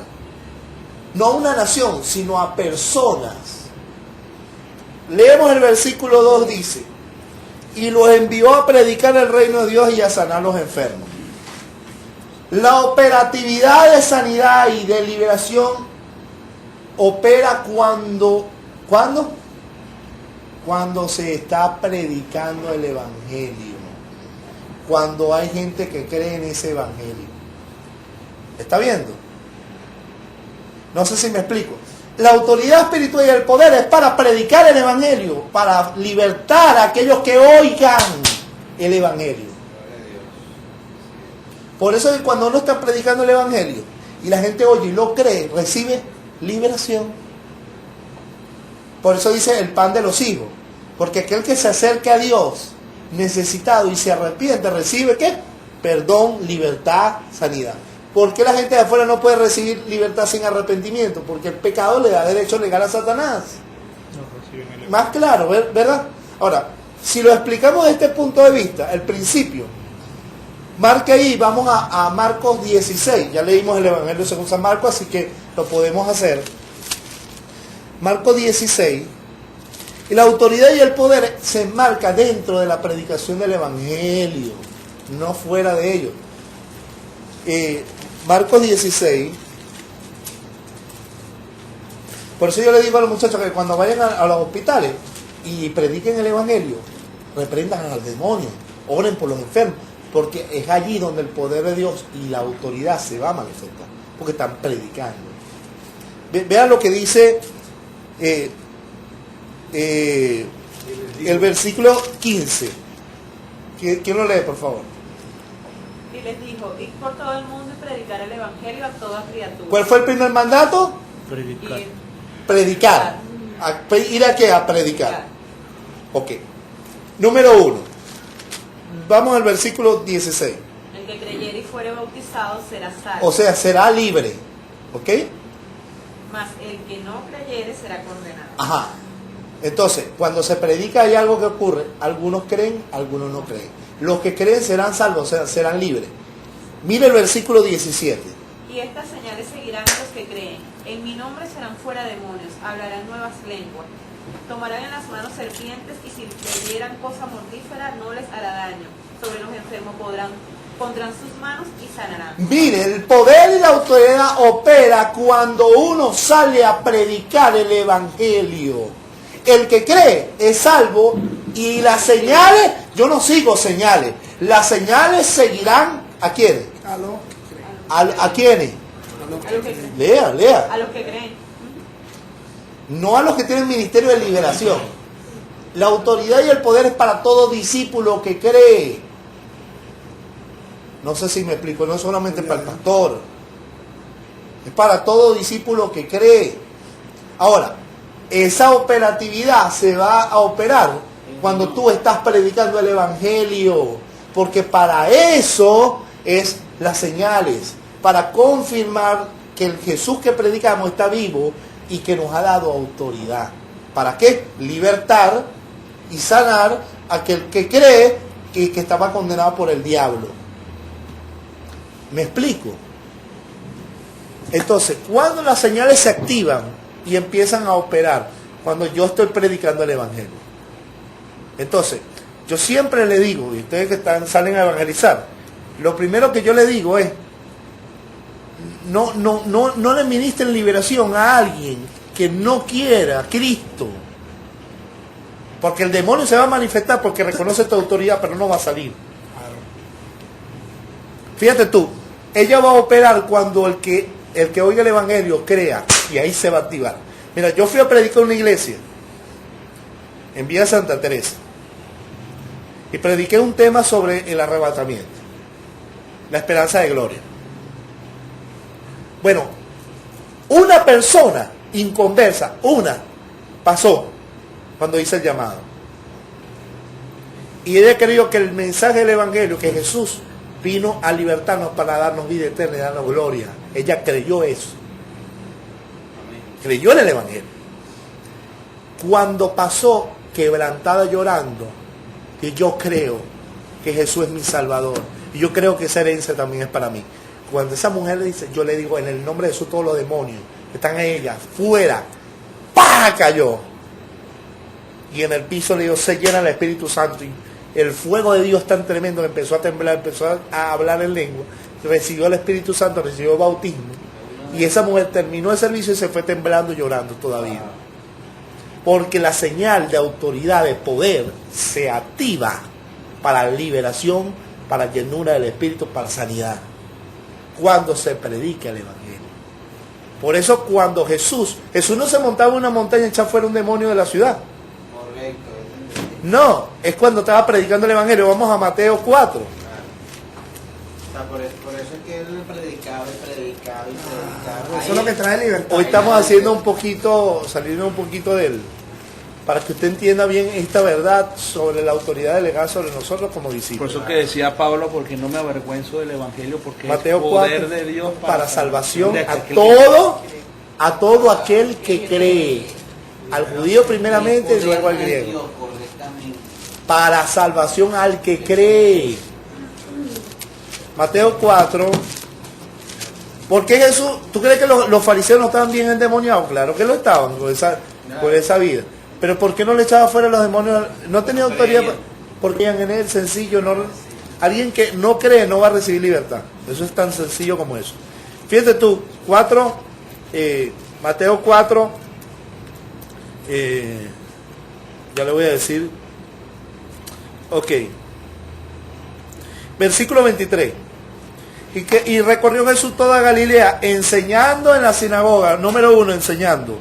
No a una nación, sino a personas. Leemos el versículo 2, dice, y los envió a predicar el reino de Dios y a sanar a los enfermos. La operatividad de sanidad y de liberación opera ¿cuándo? Cuando se está predicando el Evangelio. cuando hay gente que cree en ese evangelio. ¿Está viendo? No sé si me explico. La autoridad espiritual y el poder es para predicar el evangelio, para libertar a aquellos que oigan el evangelio. Por eso es que cuando uno está predicando el evangelio y la gente oye y lo cree, recibe liberación. Por eso dice el pan de los hijos. Porque aquel que se acerca a Dios necesitado y se arrepiente, recibe ¿qué? Perdón, libertad, sanidad. ¿Por qué la gente de afuera no puede recibir libertad sin arrepentimiento? Porque el pecado le da derecho legal a Satanás. Más claro, ¿verdad? Ahora, si lo explicamos desde este punto de vista, el principio, marca ahí, vamos a Marcos 16. Ya leímos el Evangelio según San Marcos, así que lo podemos hacer. Marcos 16. Y la autoridad y el poder se enmarca dentro de la predicación del Evangelio, no fuera de ello. Marcos 16. Por eso yo le digo a los muchachos que cuando vayan a los hospitales y prediquen el Evangelio, reprendan al demonio, oren por los enfermos, porque es allí donde el poder de Dios y la autoridad se va a manifestar, porque están predicando. Vean lo que dice el versículo 15. ¿Quién lo lee, por favor? Y les dijo, id por todo el mundo y predicar el evangelio a toda criatura. ¿Cuál fue el primer mandato? Predicar. Predicar. ¿Ir a qué? A predicar. Ok. Número 1. Vamos al versículo 16. El que creyere y fuere bautizado será salvo. O sea, será libre. ¿Ok? Mas el que no creyere será condenado. Ajá. Entonces, cuando se predica hay algo que ocurre. Algunos creen, algunos no creen. Los que creen serán salvos, o sea, serán libres. Mire el versículo 17. Y estas señales seguirán a los que creen. En mi nombre serán fuera demonios, hablarán nuevas lenguas. Tomarán en las manos serpientes y si bebieran cosa mortífera no les hará daño. Sobre los enfermos pondrán sus manos y sanarán. Mire, el poder y la autoridad opera cuando uno sale a predicar el evangelio. El que cree es salvo y las señales, yo no sigo señales, las señales seguirán ¿a quiénes? ¿A quiénes? Lea. A los que creen. No a los que tienen ministerio de liberación. La autoridad y el poder es para todo discípulo que cree. No sé si me explico, no es solamente para el pastor. Es para todo discípulo que cree. Ahora, esa operatividad se va a operar cuando tú estás predicando el evangelio. Porque para eso es las señales. Para confirmar que el Jesús que predicamos está vivo y que nos ha dado autoridad. ¿Para qué? Libertar y sanar a aquel que cree que estaba condenado por el diablo. ¿Me explico? Entonces, cuando las señales se activan y empiezan a operar, cuando yo estoy predicando el evangelio. Entonces, yo siempre le digo, y ustedes que salen a evangelizar, lo primero que yo le digo es, no le ministren liberación a alguien que no quiera a Cristo. Porque el demonio se va a manifestar porque reconoce tu autoridad, pero no va a salir. Fíjate tú, ella va a operar cuando el que oiga el evangelio crea, y ahí se va a activar. Mira, yo fui a predicar una iglesia en Villa Santa Teresa y prediqué un tema sobre el arrebatamiento, la esperanza de gloria. Bueno, una persona inconversa, pasó cuando hice el llamado. Y ella creyó que el mensaje del evangelio, que Jesús vino a libertarnos para darnos vida eterna y darnos gloria. Ella creyó eso. Creyó en el evangelio. Cuando pasó quebrantada llorando, que yo creo que Jesús es mi Salvador. Y yo creo que esa herencia también es para mí. Cuando esa mujer le dice, yo le digo, en el nombre de Jesús todos los demonios que están en ella, fuera. ¡Pah! Cayó. Y en el piso le digo, se llena el Espíritu Santo. Y el fuego de Dios tan tremendo que empezó a temblar, empezó a hablar en lengua. Recibió el Espíritu Santo, recibió el bautismo. Y esa mujer terminó el servicio y se fue temblando y llorando todavía. Porque la señal de autoridad, de poder, se activa para la liberación para llenura del Espíritu, para sanidad. Cuando se predica el Evangelio. Por eso cuando Jesús no se montaba en una montaña y echaba fuera un demonio de la ciudad. Correcto. No, es cuando estaba predicando el Evangelio. Vamos a Mateo 4. O sea, por eso es que él predicaba y predicaba y predicaba. Eso es lo que trae libertad. Hoy estamos haciendo un poquito, saliendo un poquito del, para que usted entienda bien esta verdad sobre la autoridad delegada sobre nosotros como Por discípulos. eso que decía Pablo, porque no me avergüenzo del Evangelio, porque Mateo es poder 4, de Dios para salvación de a aquel todo aquel que cree, al judío primeramente y luego al griego. Para salvación al que cree. Mateo 4. ¿Por qué Jesús? ¿Tú crees que los fariseos no estaban bien endemoniados? Claro que lo estaban por esa vida. Pero ¿por qué no le echaba fuera los demonios? No tenía autoridad, porque en él sencillo. Alguien que no cree no va a recibir libertad. Eso es tan sencillo como eso. Fíjate tú, Mateo 4, ya le voy a decir. Ok. Versículo 23. Y recorrió Jesús toda Galilea, enseñando en la sinagoga, número 1, enseñando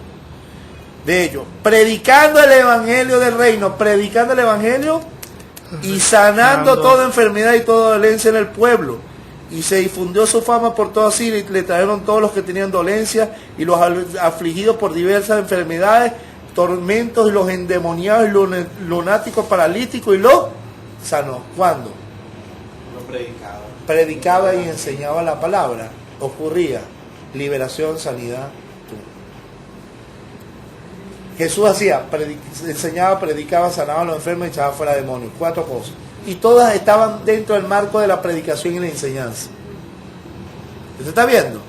de ellos, predicando el evangelio del reino, predicando el evangelio y sanando toda enfermedad y toda dolencia en el pueblo. Y se difundió su fama por toda Siria, y le trajeron todos los que tenían dolencia y los afligidos por diversas enfermedades, tormentos, y los endemoniados, y los lunáticos, paralíticos, y los sanó. ¿Cuándo? Lo predicaba. Predicaba y enseñaba la palabra. Ocurría liberación, sanidad. Jesús hacía, enseñaba, predicaba, sanaba a los enfermos y echaba fuera demonios. 4 cosas. Y todas estaban dentro del marco de la predicación y la enseñanza. ¿Usted está viendo?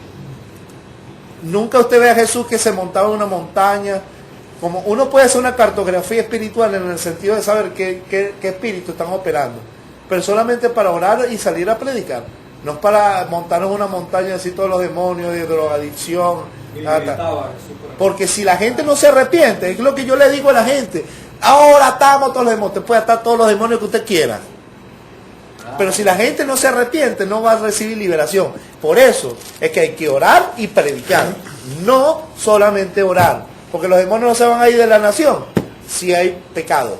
Nunca usted ve a Jesús que se montaba en una montaña. Como uno puede hacer una cartografía espiritual en el sentido de saber qué espíritus están operando. Pero solamente para orar y salir a predicar. No es para montarnos en una montaña así todos los demonios de drogadicción. Porque si la gente no se arrepiente, es lo que yo le digo a la gente. Ahora atamos todos los demonios. Usted puede atar todos los demonios que usted quiera. Pero si la gente no se arrepiente, no va a recibir liberación. Por eso es que hay que orar y predicar. No solamente orar. Porque los demonios no se van a ir de la nación si hay pecado.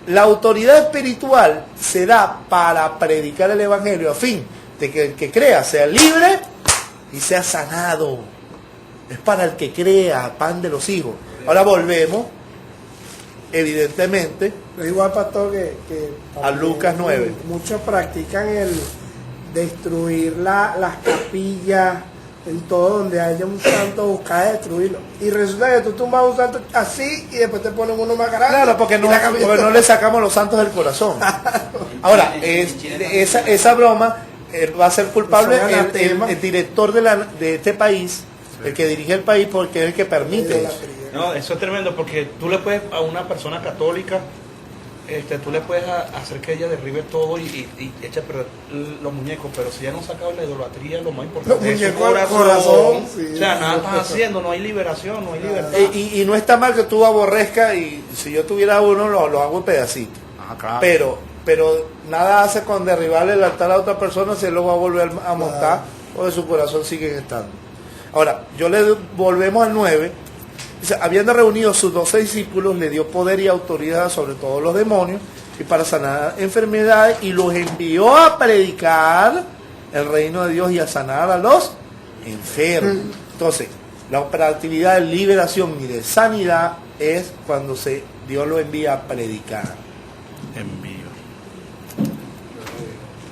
La autoridad espiritual se da para predicar el evangelio a fin de que el que crea sea libre y sea sanado. Es para el que crea, pan de los hijos. Ahora volvemos, evidentemente, es igual, pastor, que a Lucas 9. Muchos practican el destruir las capillas, en todo donde haya un santo, buscar destruirlo. Y resulta que tú tumbas un santo así y después te ponen uno más grande. Claro, porque no le sacamos los santos del corazón. Ahora, esa broma va a ser culpable el director de este país, el que dirige el país, porque es el que permite eso. No, eso es tremendo, porque tú le puedes a una persona católica, tú le puedes hacer que ella derribe todo y eche a perder los muñecos, pero si ya no saca la idolatría, lo más importante es su corazón. Sí, o sea, nada estás haciendo, no hay liberación, no hay libertad. Y no está mal que tú aborrezcas, y si yo tuviera uno, lo hago en pedacitos. Claro. Pero nada hace con derribarle el altar a otra persona, se lo va a volver a montar, porque su corazón sigue estando. Ahora, volvemos al 9. Dice, habiendo reunido sus 12 discípulos, le dio poder y autoridad sobre todos los demonios y para sanar enfermedades, y los envió a predicar el reino de Dios y a sanar a los enfermos. Entonces, la operatividad de liberación y de sanidad es cuando Dios lo envía a predicar. Envío.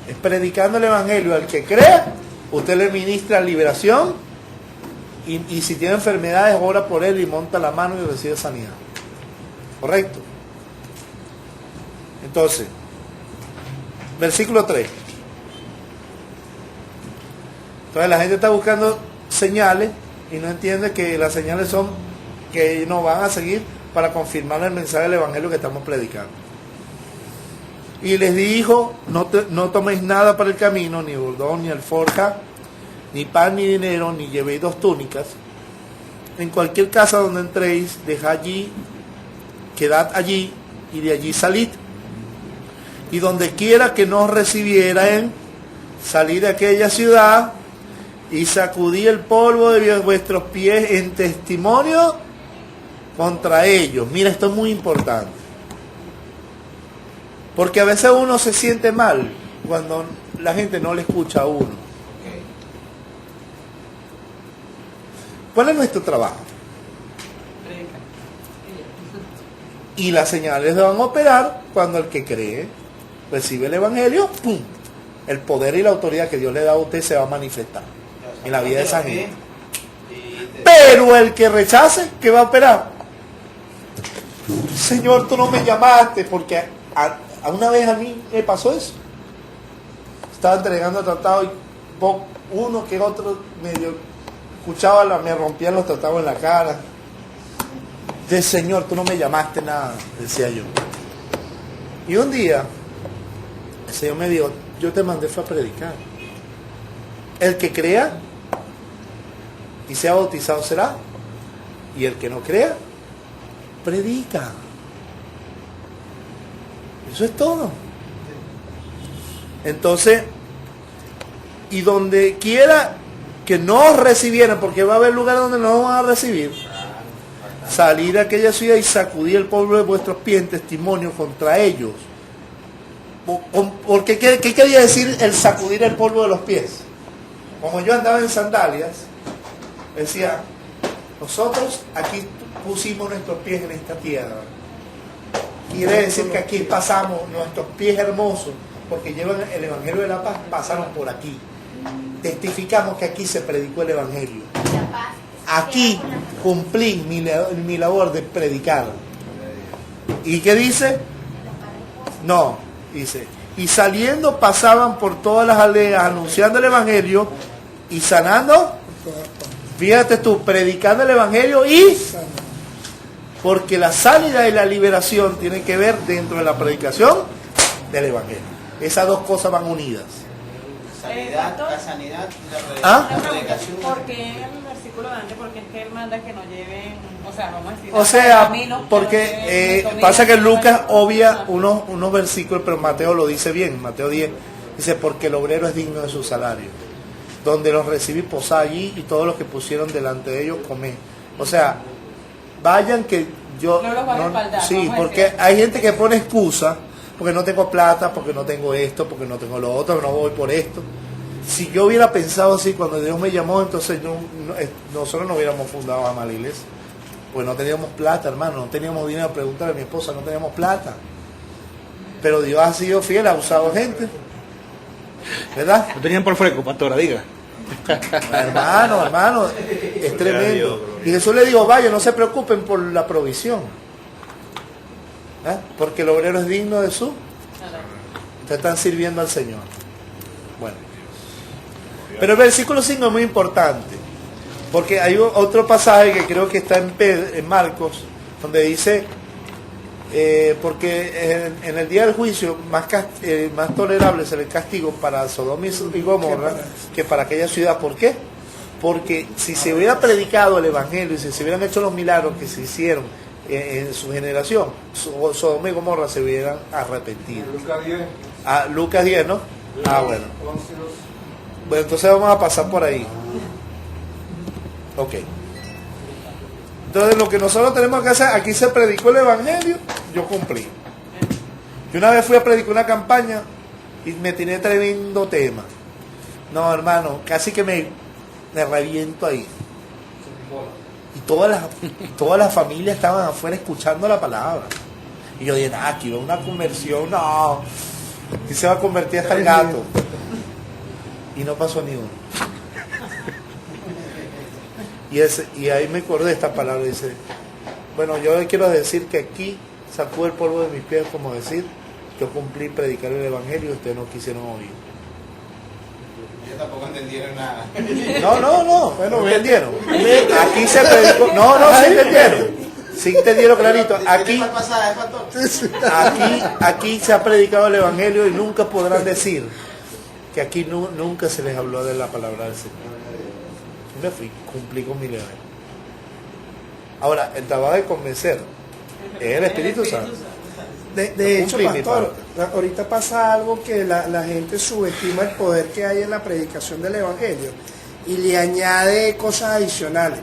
Es predicando el evangelio al que cree, usted le ministra liberación. Y si tiene enfermedades, ora por él y monta la mano y recibe sanidad. ¿Correcto? Entonces, versículo 3. Entonces la gente está buscando señales y no entiende que las señales son que nos van a seguir para confirmar el mensaje del evangelio que estamos predicando. Y les dijo, no toméis nada para el camino, ni bordón, ni alforja, ni pan ni dinero, ni llevéis 2 túnicas. En cualquier casa donde entréis, quedad allí, y de allí salid. Y donde quiera que nos recibieran, salí de aquella ciudad y sacudí el polvo de vuestros pies en testimonio contra ellos. Mira, esto es muy importante. Porque a veces uno se siente mal cuando la gente no le escucha a uno. ¿Cuál es nuestro trabajo? Y las señales van a operar cuando el que cree recibe el evangelio, ¡pum! El poder y la autoridad que Dios le da a usted se va a manifestar en la vida de esa gente. Pero el que rechace, ¿qué va a operar? Señor, tú no me llamaste, porque a una vez a mí me pasó eso. Estaba entregando el tratado y uno que otro medio escuchaba, me rompían los tratados en la cara. De Señor, tú no me llamaste nada, decía yo. Y un día, el Señor me dijo, yo te mandé fue a predicar. El que crea y sea bautizado será. Y el que no crea, predica. Eso es todo. Entonces, y donde quiera que nos recibieran, porque va a haber lugares donde no nos van a recibir, salir de aquella ciudad y sacudir el polvo de vuestros pies en testimonio contra ellos. Porque ¿qué quería decir el sacudir el polvo de los pies? Como yo andaba en sandalias, decía, nosotros aquí pusimos nuestros pies en esta tierra. Quiere decir que aquí pasamos nuestros pies hermosos, porque llevan el Evangelio de la Paz, pasaron por aquí. Testificamos que aquí se predicó el Evangelio. Aquí cumplí mi labor de predicar. ¿Y qué dice? No, dice, y saliendo pasaban por todas las aldeas anunciando el Evangelio y sanando. Fíjate tú, predicando el Evangelio y... Porque la sanidad y la liberación tienen que ver dentro de la predicación del Evangelio. Esas dos cosas van unidas. La sanidad y la predicación. ¿Por qué en el versículo de antes? Porque es que él manda que nos lleven, o sea, vamos a decir... O sea, porque pasa que Lucas obvia unos versículos, pero Mateo lo dice bien. Mateo 10 dice, porque el obrero es digno de su salario. Donde los recibí, posad allí, y todos los que pusieron delante de ellos, comed. O sea, vayan que yo... No los van a respaldar, sí, porque hay gente que pone excusa, porque no tengo plata, porque no tengo esto, porque no tengo lo otro, no voy por esto. Si yo hubiera pensado así cuando Dios me llamó, entonces nosotros no hubiéramos fundado Amaliles, pues no teníamos plata, hermano, no teníamos dinero. Pregúntale a mi esposa, no teníamos plata. Pero Dios ha sido fiel, ha usado gente, ¿verdad? No tenían por freco, pastora, diga. Hermano, es tremendo. Y Jesús le dijo, vaya, no se preocupen por la provisión, porque el obrero es digno de su... Ustedes están sirviendo al Señor. Bueno, pero el versículo 5 es muy importante, porque hay otro pasaje que creo que está en Marcos, donde dice, porque en el día del juicio más tolerable será el castigo para Sodoma y Gomorra que para aquella ciudad. ¿Por qué? Porque si se hubiera predicado el Evangelio y si se hubieran hecho los milagros que se hicieron en su generación, Sodoma y Gomorra se hubieran arrepentido. Lucas 10. Lucas 10, ¿no? Bueno. Bueno, entonces vamos a pasar por ahí. Ok. Entonces lo que nosotros tenemos que hacer, aquí se predicó el Evangelio, yo cumplí. Yo una vez fui a predicar una campaña y me tiré tremendo tema. No, hermano, casi que me reviento ahí. Y todas las familias estaban afuera escuchando la palabra. Y yo dije, aquí va una conversión, no. Y se va a convertir hasta el gato. Y no pasó ni uno. Y ahí me acordé de esta palabra, dice, bueno, yo le quiero decir que aquí sacó el polvo de mis pies, como decir, yo cumplí predicar el Evangelio y ustedes no quisieron oír. Ellos tampoco entendieron nada. No, bueno, entendieron. Aquí se predicó, sí entendieron. Sí entendieron clarito. Aquí se ha predicado el Evangelio y nunca podrán decir que aquí nunca se les habló de la palabra del Señor. Me fui, cumplí con mi deber. Ahora, el trabajo de convencer es el Espíritu Santo. De hecho, pastor, ahorita pasa algo que la gente subestima el poder que hay en la predicación del Evangelio y le añade cosas adicionales.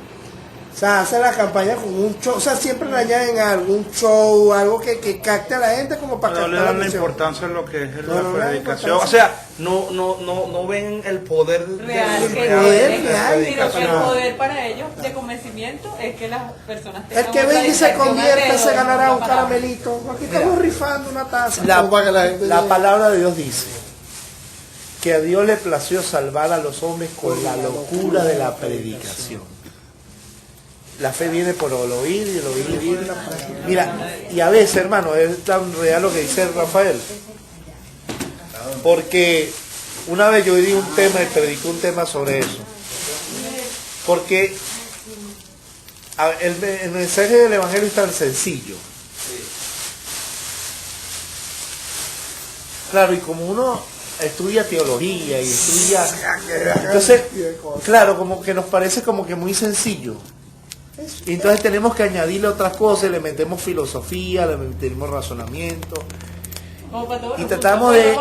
O sea, hace la campaña con un show, o sea, siempre le añaden algún show, algo que capte a la gente como para no le dan la importancia en lo que es la predicación. O sea, no ven el poder real, predicación. El poder para ellos de convencimiento es que las personas tengan el que venga y se convierta se ganará un caramelito. Aquí estamos rifando una taza. La palabra de Dios dice que a Dios le plació salvar a los hombres con la locura de la predicación. La fe viene por el oír y el oír. Mira, y a veces, hermano, es tan real lo que dice Rafael. Porque una vez yo di un tema y prediqué un tema sobre eso. Porque el mensaje del Evangelio es tan sencillo. Claro, y como uno estudia teología y estudia... Entonces, claro, como que nos parece como que muy sencillo. Y entonces tenemos que añadirle otras cosas, le metemos filosofía, le metemos razonamiento. Y tratamos de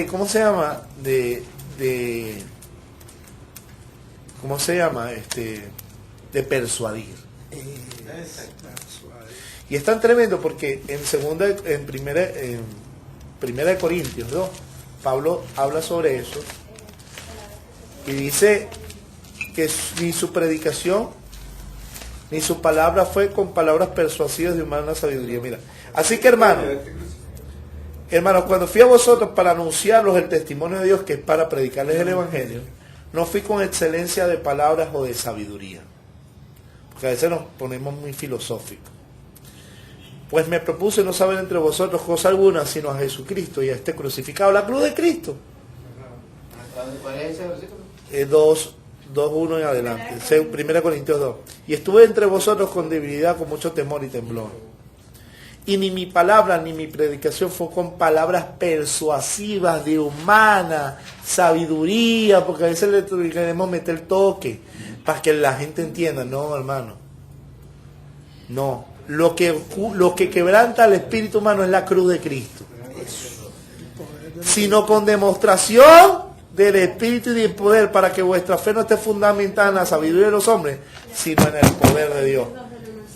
¿cómo se llama? ¿Cómo se llama? De persuadir. Y es tan tremendo porque en primera de Corintios 2, Pablo habla sobre eso y dice que ni su predicación ni su palabra fue con palabras persuasivas de humana sabiduría. Mira, así que hermano, cuando fui a vosotros para anunciarlos el testimonio de Dios, que es para predicarles el Evangelio, no fui con excelencia de palabras o de sabiduría, porque a veces nos ponemos muy filosóficos. Pues me propuse no saber entre vosotros cosa alguna, sino a Jesucristo y a este crucificado, la cruz de Cristo. ¿Cuál es ese versículo? 2:1 en adelante, 1 Corintios 2. Y estuve entre vosotros con debilidad, con mucho temor y temblor. Y ni mi palabra ni mi predicación fue con palabras persuasivas de humana sabiduría, porque a veces le queremos meter toque para que la gente entienda. No, hermano. No. Lo que quebranta al espíritu humano es la cruz de Cristo. Sino con demostración del espíritu y del poder, para que vuestra fe no esté fundamentada en la sabiduría de los hombres, sino en el poder de Dios.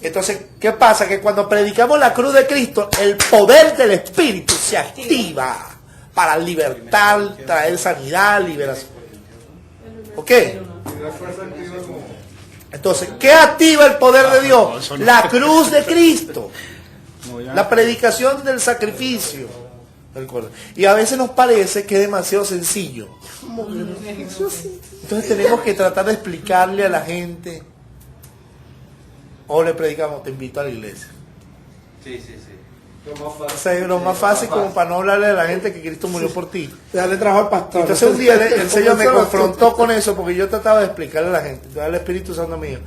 Entonces, ¿qué pasa? Que cuando predicamos la cruz de Cristo, el poder del espíritu se activa para libertar, traer sanidad, liberación. ¿Ok? Entonces, ¿qué activa el poder de Dios? La cruz de Cristo. La predicación del sacrificio. Y a veces nos parece que es demasiado sencillo. Entonces tenemos que tratar de explicarle a la gente. O le predicamos, te invito a la iglesia. Sí. O sea, es lo más fácil como para no hablarle a la gente que Cristo murió por ti. Darle trabajo al pastor. Entonces un día el Señor me confrontó con eso, porque yo trataba de explicarle a la gente, al Espíritu Santo mío.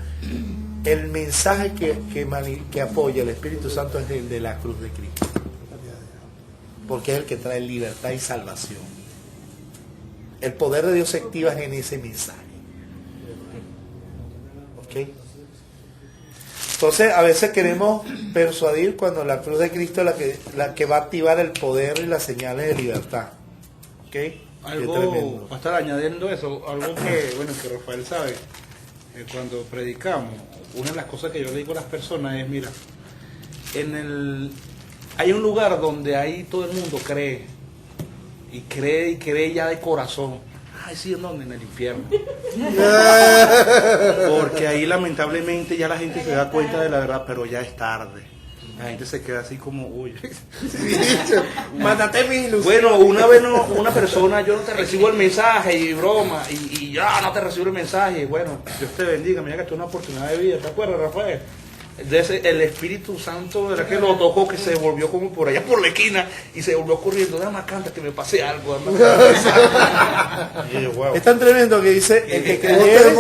El mensaje que apoya el Espíritu Santo es el de la cruz de Cristo. Porque es el que trae libertad y salvación. El poder de Dios se activa en ese mensaje. ¿Ok? Entonces, a veces queremos persuadir cuando la cruz de Cristo es la que va a activar el poder y las señales de libertad. ¿Ok? Algo, para estar añadiendo eso, algo que Rafael sabe, cuando predicamos, una de las cosas que yo le digo a las personas es, mira, hay un lugar donde ahí todo el mundo cree ya de corazón. Ay, sí, ¿en dónde? En el infierno. Porque ahí lamentablemente ya la gente se da cuenta de la verdad, pero ya es tarde. La gente se queda así como, uy. Mátate mi ilusión. Bueno, una vez una persona, yo no te recibo el mensaje y broma, y ya no te recibo el mensaje. Bueno, Dios te bendiga, mira que esto es una oportunidad de vida. ¿Te acuerdas, Rafael? El Espíritu Santo era que lo tocó, que se volvió como por allá por la esquina y se volvió corriendo. Dame canta que me pase algo. Es tan tremendo que dice: el que creyere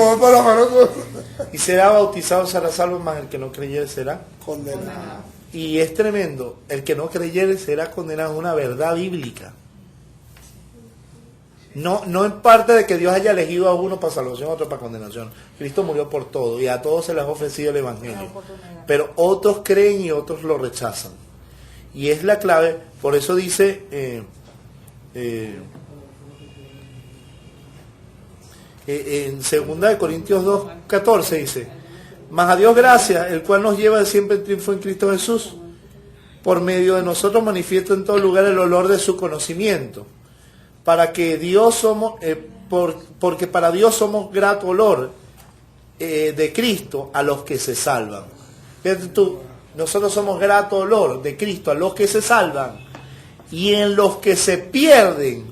y será bautizado será salvo, más el que no creyere será condenado. Y es tremendo, el que no creyere será condenado. Es una verdad bíblica. No en parte de que Dios haya elegido a uno para salvación, a otro para condenación. Cristo murió por todo y a todos se les ha ofrecido el Evangelio. Pero otros creen y otros lo rechazan. Y es la clave, por eso dice en 2 Corintios 2:14 dice: mas a Dios gracias, el cual nos lleva siempre en triunfo en Cristo Jesús. Por medio de nosotros manifiesta en todo lugar el olor de su conocimiento. Para que Dios somos, porque para Dios somos grato olor de Cristo a los que se salvan. Fíjate tú, nosotros somos grato olor de Cristo a los que se salvan. Y en los que se pierden,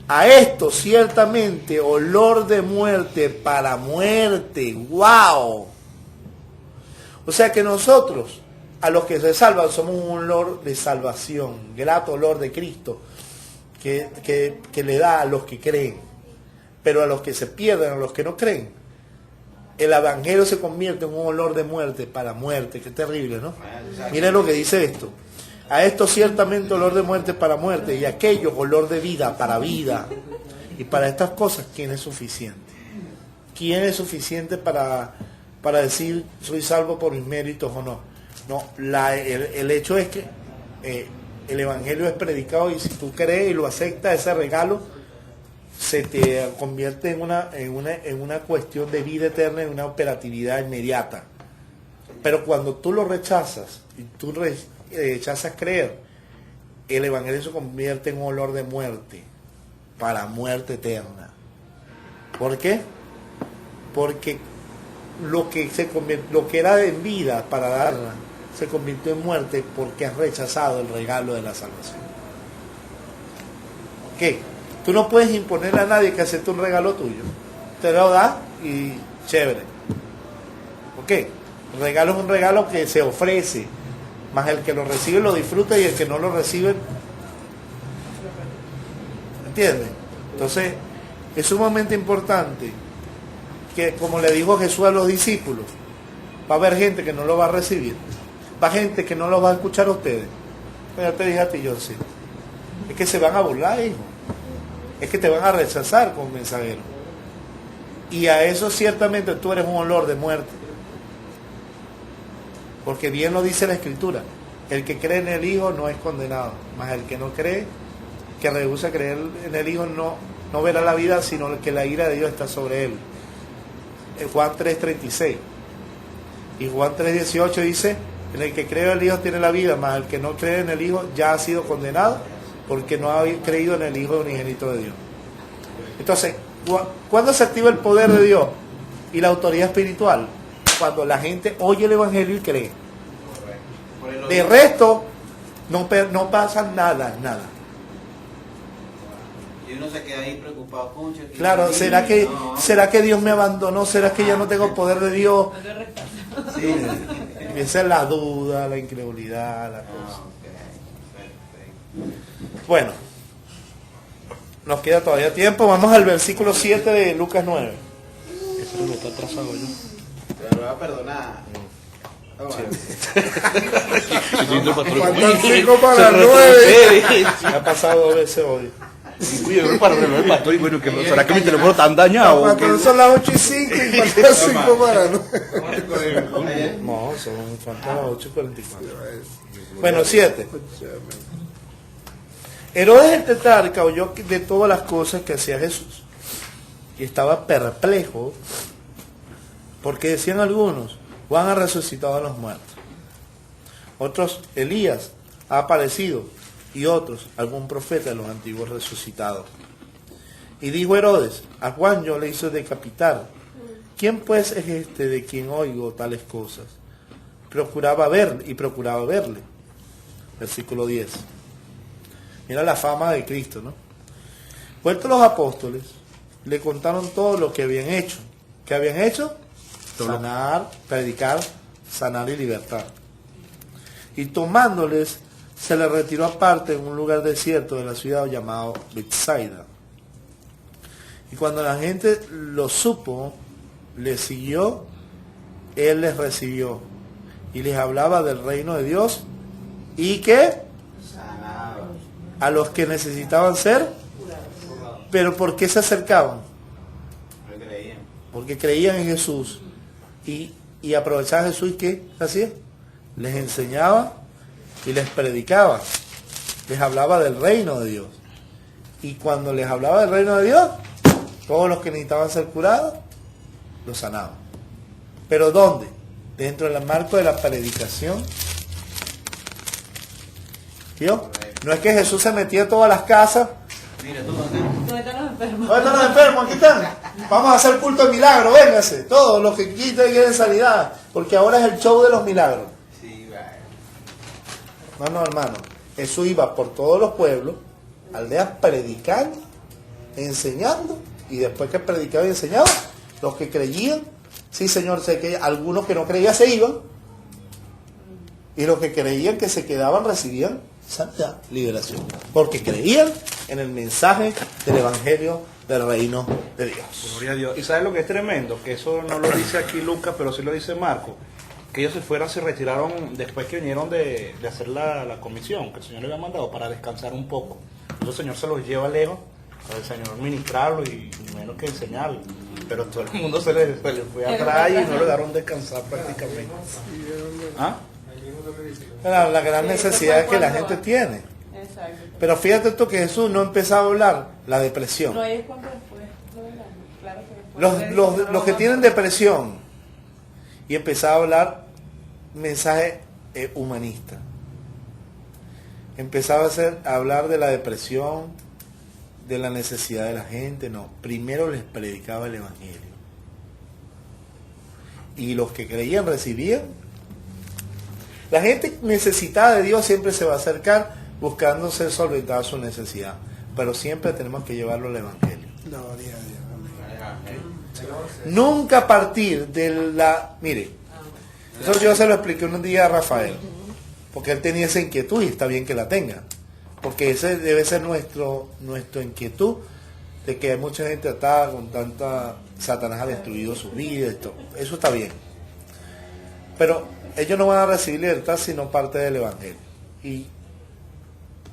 a esto ciertamente olor de muerte para muerte. ¡Wow! O sea que nosotros, a los que se salvan, somos un olor de salvación, grato olor de Cristo, que le da a los que creen. Pero a los que se pierden, a los que no creen, el evangelio se convierte en un olor de muerte para muerte. Qué terrible, ¿no? Miren lo que dice esto: a esto ciertamente olor de muerte para muerte, y aquello olor de vida para vida. Y para estas cosas, ¿quién es suficiente? ¿Quién es suficiente para decir soy salvo por mis méritos o no? No, el hecho es que el evangelio es predicado, y si tú crees y lo aceptas, ese regalo se te convierte en una cuestión de vida eterna, en una operatividad inmediata. Pero cuando tú lo rechazas y tú rechazas creer, el evangelio se convierte en un olor de muerte para muerte eterna. ¿Por qué? Porque lo que era en vida para darla se convirtió en muerte porque has rechazado el regalo de la salvación. ¿Qué? Tú no puedes imponer a nadie que acepte un regalo tuyo. Te lo da y chévere. ¿Por qué? El regalo es un regalo que se ofrece, más el que lo recibe lo disfruta y el que no lo recibe, ¿entiendes? Entonces, es sumamente importante que, como le dijo Jesús a los discípulos, va a haber gente que no lo va a recibir, va a haber gente que no lo va a escuchar a ustedes. Pero ya te dije a ti, yo sí. Es que se van a burlar, hijo. Es que te van a rechazar como mensajero. Y a eso ciertamente tú eres un olor de muerte. Porque bien lo dice la Escritura: el que cree en el Hijo no es condenado, mas el que no cree, que rehúsa creer en el Hijo, no verá la vida, sino que la ira de Dios está sobre él. Juan 3:36. Y Juan 3:18 dice: en el que cree en el Hijo tiene la vida, mas el que no cree en el Hijo ya ha sido condenado, porque no ha creído en el Hijo unigénito de Dios. Entonces, ¿cuándo se activa el poder de Dios y la autoridad espiritual? Cuando la gente oye el evangelio y cree. De resto, no pasa nada. Y uno se queda ahí preocupado, concha. Claro, ¿será que Dios me abandonó? ¿Será que ya no tengo poder de Dios? Sí, esa es la duda, la incredulidad, la cosa. Bueno, nos queda todavía tiempo. Vamos al versículo 7 de Lucas 9. Eso no está atrasado yo. Pero lo va a perdonar. Faltan 5 para 9. Me ha pasado 2 veces hoy. ¿Será que mi teléfono está dañado? Cuando son las 8:05 y faltan 5 para 9. No, faltan las 8:44. Bueno, 7. Herodes el tetrarca oyó de todas las cosas que hacía Jesús y estaba perplejo, porque decían algunos: Juan ha resucitado a los muertos, otros: Elías ha aparecido, y otros: algún profeta de los antiguos resucitados. Y dijo Herodes: a Juan yo le hice decapitar. ¿Quién pues es este de quien oigo tales cosas? Procuraba verle. Versículo 10. Mira la fama de Cristo, ¿no? Vueltos los apóstoles, le contaron todo lo que habían hecho. ¿Qué habían hecho? Sanar, predicar, sanar y libertar. Y tomándoles, se les retiró aparte en un lugar desierto de la ciudad llamado Betsaida. Y cuando la gente lo supo, les siguió, él les recibió y les hablaba del reino de Dios y que a los que necesitaban ser Pero ¿por qué se acercaban? Porque creían. Porque creían en Jesús. Y aprovechaban a Jesús, ¿y qué hacía? Les enseñaba y les predicaba. Les hablaba del reino de Dios. Y cuando les hablaba del reino de Dios, todos los que necesitaban ser curados, los sanaban. ¿Pero dónde? Dentro del marco de la predicación. ¿Vio? No es que Jesús se metía a todas las casas. Mira, tú, ¿Dónde están los enfermos? ¿Dónde están los enfermos? Aquí están. Vamos a hacer culto de milagro, véngase. Todos los que quieren sanidad. Porque ahora es el show de los milagros. sí, vaya. No, hermano. Jesús iba por todos los pueblos, aldeas, predicando, enseñando. Y después que predicaba y enseñaba, los que creían, sí Señor, sé que algunos que no creían se iban. Y los que creían que se quedaban recibían sanidad, liberación. Porque creían en el mensaje del Evangelio del Reino de Dios. Gloria a Dios. ¿Y sabes lo que es tremendo? Que eso no lo dice aquí Lucas, pero sí lo dice Marco. Que ellos se retiraron después que vinieron de hacer la comisión que el Señor le había mandado para descansar un poco. Entonces el Señor se los lleva lejos para el Señor ministrarlo y menos que enseñarlo. Pero todo el mundo se le fue atrás y no lo dejaron descansar prácticamente. ¿Ah? La gran necesidad que la gente tiene. Exacto. Pero fíjate tú que Jesús no empezaba a hablar la depresión. No, ahí es cuando después. Claro que después. Los que tienen depresión y empezaba a hablar mensaje humanista. Empezaba a hablar de la depresión, de la necesidad de la gente. No, primero les predicaba el Evangelio. Y los que creían recibían. La gente necesitada de Dios siempre se va a acercar buscando ser solventada su necesidad. Pero siempre tenemos que llevarlo al Evangelio. Gloria a Dios. Nunca partir de la... Mire, eso yo se lo expliqué un día a Rafael, porque él tenía esa inquietud y está bien que la tenga, porque ese debe ser nuestra inquietud de que hay mucha gente atada con tanta... Satanás ha destruido su vida y todo. Eso está bien. Pero ellos no van a recibir libertad si no parte del Evangelio. Y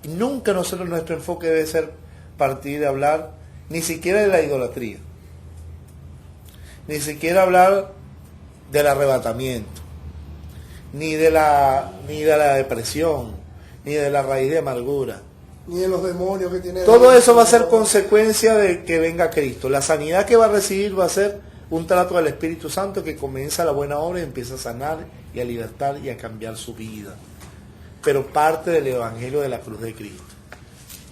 nunca nuestro enfoque debe ser partir de hablar ni siquiera de la idolatría, ni siquiera hablar del arrebatamiento, ni de la depresión, ni de la raíz de amargura. Ni de los demonios que tiene. Todo eso va a ser consecuencia de que venga Cristo. La sanidad que va a recibir va a ser un trato del Espíritu Santo que comienza la buena obra y empieza a sanar y a libertar y a cambiar su vida. Pero parte del Evangelio de la cruz de Cristo.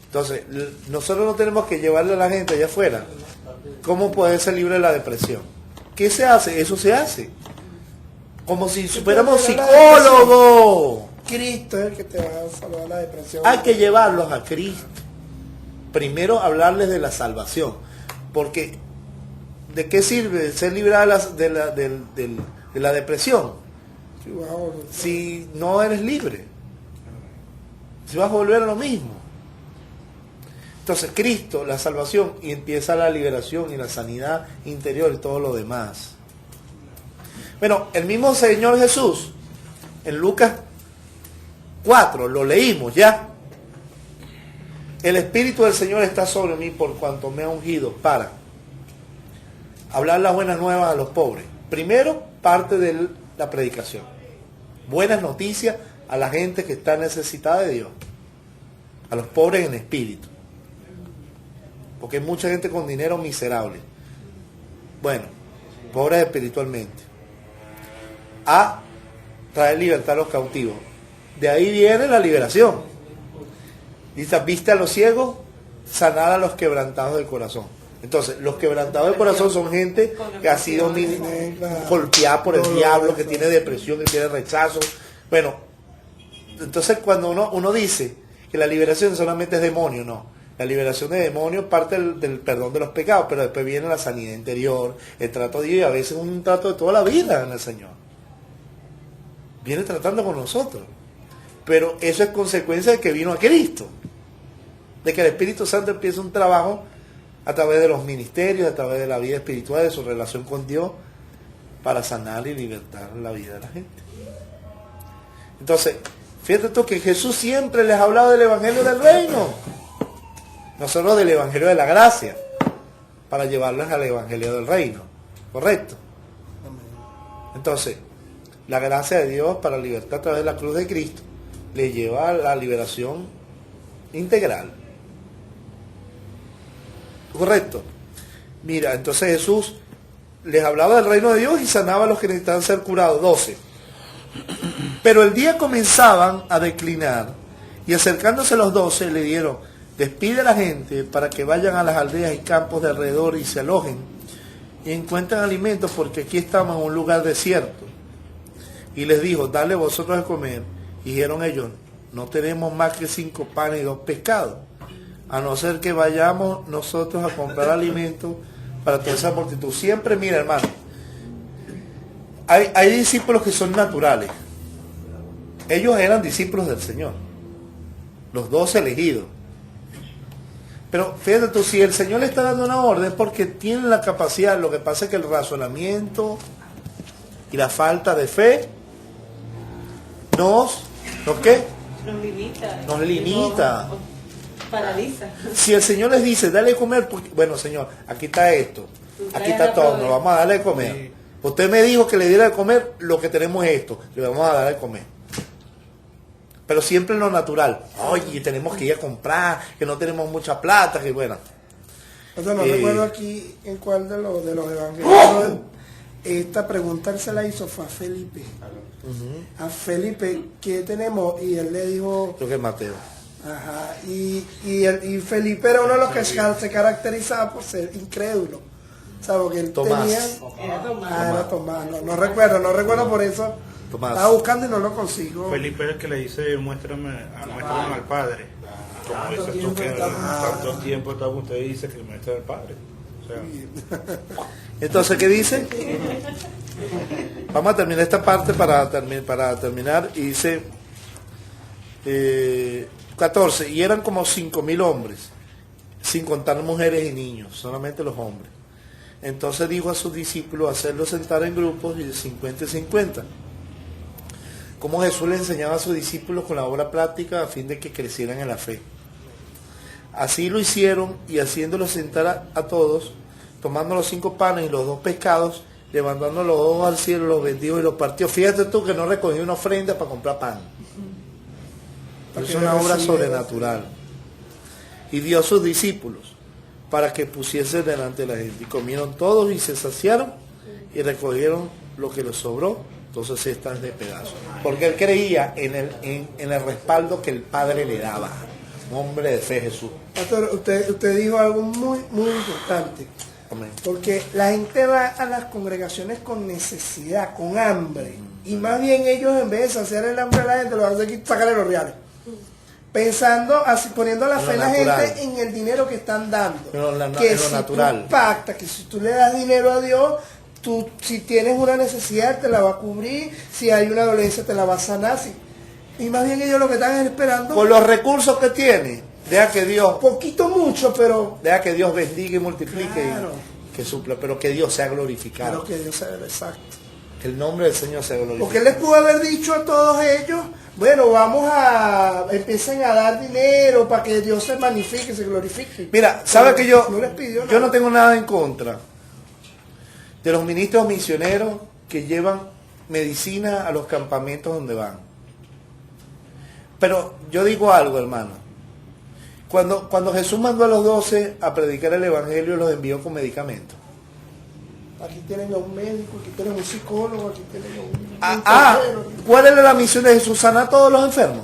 Entonces, nosotros no tenemos que llevarle a la gente allá afuera cómo poder ser libre de la depresión. ¿Qué se hace? Eso se hace. Como si fuéramos psicólogos. Cristo es el que te va a salvar la depresión. Hay que llevarlos a Cristo. Primero hablarles de la salvación. Porque ¿de qué sirve ser librado de la depresión? Si no eres libre. Si vas a volver a lo mismo. Entonces Cristo, la salvación, y empieza la liberación y la sanidad interior y todo lo demás. Bueno, el mismo Señor Jesús, en Lucas 4, lo leímos ya. El Espíritu del Señor está sobre mí por cuanto me ha ungido para hablar las buenas nuevas a los pobres. Primero, parte de la predicación. Buenas noticias a la gente que está necesitada de Dios. A los pobres en espíritu. Porque hay mucha gente con dinero miserable. Bueno, pobres espiritualmente. A traer libertad a los cautivos. De ahí viene la liberación. Dice, viste a los ciegos, sanar a los quebrantados del corazón. Entonces, los quebrantados del corazón son gente que ha sido golpeada por el diablo, que tiene depresión, que tiene rechazo. Bueno, entonces cuando uno dice que la liberación solamente es demonio, no. La liberación de demonios parte del perdón de los pecados, pero después viene la sanidad interior, el trato de Dios, y a veces un trato de toda la vida en el Señor. Viene tratando con nosotros. Pero eso es consecuencia de que vino a Cristo. De que el Espíritu Santo empieza un trabajo a través de los ministerios, a través de la vida espiritual, de su relación con Dios, para sanar y libertar la vida de la gente. Entonces, fíjate tú que Jesús siempre les hablaba del Evangelio del Reino. nosotros del Evangelio de la Gracia, para llevarlos al Evangelio del Reino, ¿correcto? Entonces, la gracia de Dios para la libertad a través de la cruz de Cristo le lleva a la liberación integral. ¿Correcto? Mira, entonces Jesús les hablaba del reino de Dios y sanaba a los que necesitaban ser curados, 12. Pero el día comenzaban a declinar y acercándose los 12 le dieron, despide a la gente para que vayan a las aldeas y campos de alrededor y se alojen y encuentren alimentos porque aquí estamos en un lugar desierto. Y les dijo, dale vosotros de comer. Y dijeron ellos, no tenemos más que 5 panes y 2 pescados, a no ser que vayamos nosotros a comprar alimentos para toda esa multitud. Siempre, mira hermano, hay discípulos que son naturales. Ellos eran discípulos del Señor, los 12 elegidos. Pero fíjate tú, si el Señor le está dando una orden es porque tienen la capacidad. Lo que pasa es que el razonamiento y la falta de fe nos limita. Nos paraliza. Si el Señor les dice, dale de comer, porque, bueno Señor, aquí está esto, aquí está todo, nos vamos a darle de comer. Sí. Usted me dijo que le diera de comer, lo que tenemos es esto, le vamos a dar de comer. Pero siempre en lo natural. Oye, tenemos que ir a comprar, que no tenemos mucha plata, que bueno. Entonces, no recuerdo aquí en cuál de los evangelios esta pregunta se la hizo fue a Felipe. A Felipe, ¿qué tenemos? Y él le dijo... Creo que es Mateo. Ajá, y Felipe era uno de los que se caracterizaba por ser incrédulo. O sea, porque él Tomás. tenía... Era Tomás. No recuerdo por eso. Tomás. Estaba buscando y no lo consigo. Felipe es el que le dice, muéstrame al Padre. Como dices tú que tanto tiempo está usted dice que muestra al Padre. O sea. Entonces, ¿qué dice? Vamos a terminar esta parte para terminar. Y dice 14. Y eran como 5.000 hombres, sin contar mujeres y niños, solamente los hombres. Entonces dijo a sus discípulos hacerlos sentar en grupos y de 50 y 50. Como Jesús le enseñaba a sus discípulos con la obra práctica a fin de que crecieran en la fe. Así lo hicieron y haciéndolos sentar a todos, tomando los 5 panes y los 2 pescados, levantando los ojos al cielo, los bendijo y los partió. Fíjate tú que no recogió una ofrenda para comprar pan. Es una obra sobrenatural. Y dio a sus discípulos para que pusiesen delante de la gente. Y comieron todos y se saciaron y recogieron lo que les sobró, 12 cestas de pedazos. Porque él creía en el respaldo que el Padre le daba. Un hombre de fe, Jesús. Pastor, usted dijo algo muy, muy importante. Amén. Porque la gente va a las congregaciones con necesidad, con hambre. Y más bien ellos, en vez de saciar el hambre a la gente, lo van a hacer sacarle los reales. Pensando, así, poniendo la fe en la gente en el dinero que están dando. Que si tú pactas, que si tú le das dinero a Dios, tú, si tienes una necesidad, te la va a cubrir. Si hay una dolencia, te la va a sanar. Y más bien ellos lo que están esperando... Con los recursos que tiene, deja que Dios... Poquito, mucho, pero... Deja que Dios bendiga y multiplique, claro, y que supla, pero que Dios sea glorificado. Pero que Dios sea exacto. Que el nombre del Señor sea glorificado. Porque Él les pudo haber dicho a todos ellos, bueno, empiecen a dar dinero para que Dios se magnifique, se glorifique. Mira, ¿sabe que yo no no tengo nada en contra de los ministros misioneros que llevan medicina a los campamentos donde van? Pero yo digo algo, hermano. Cuando Jesús mandó a los 12 a predicar el Evangelio, los envió con medicamentos. Aquí tienen a un médico, aquí tienen un psicólogo, aquí tienen un ¿cuál era la misión de Jesús? ¿Sanar a todos los enfermos?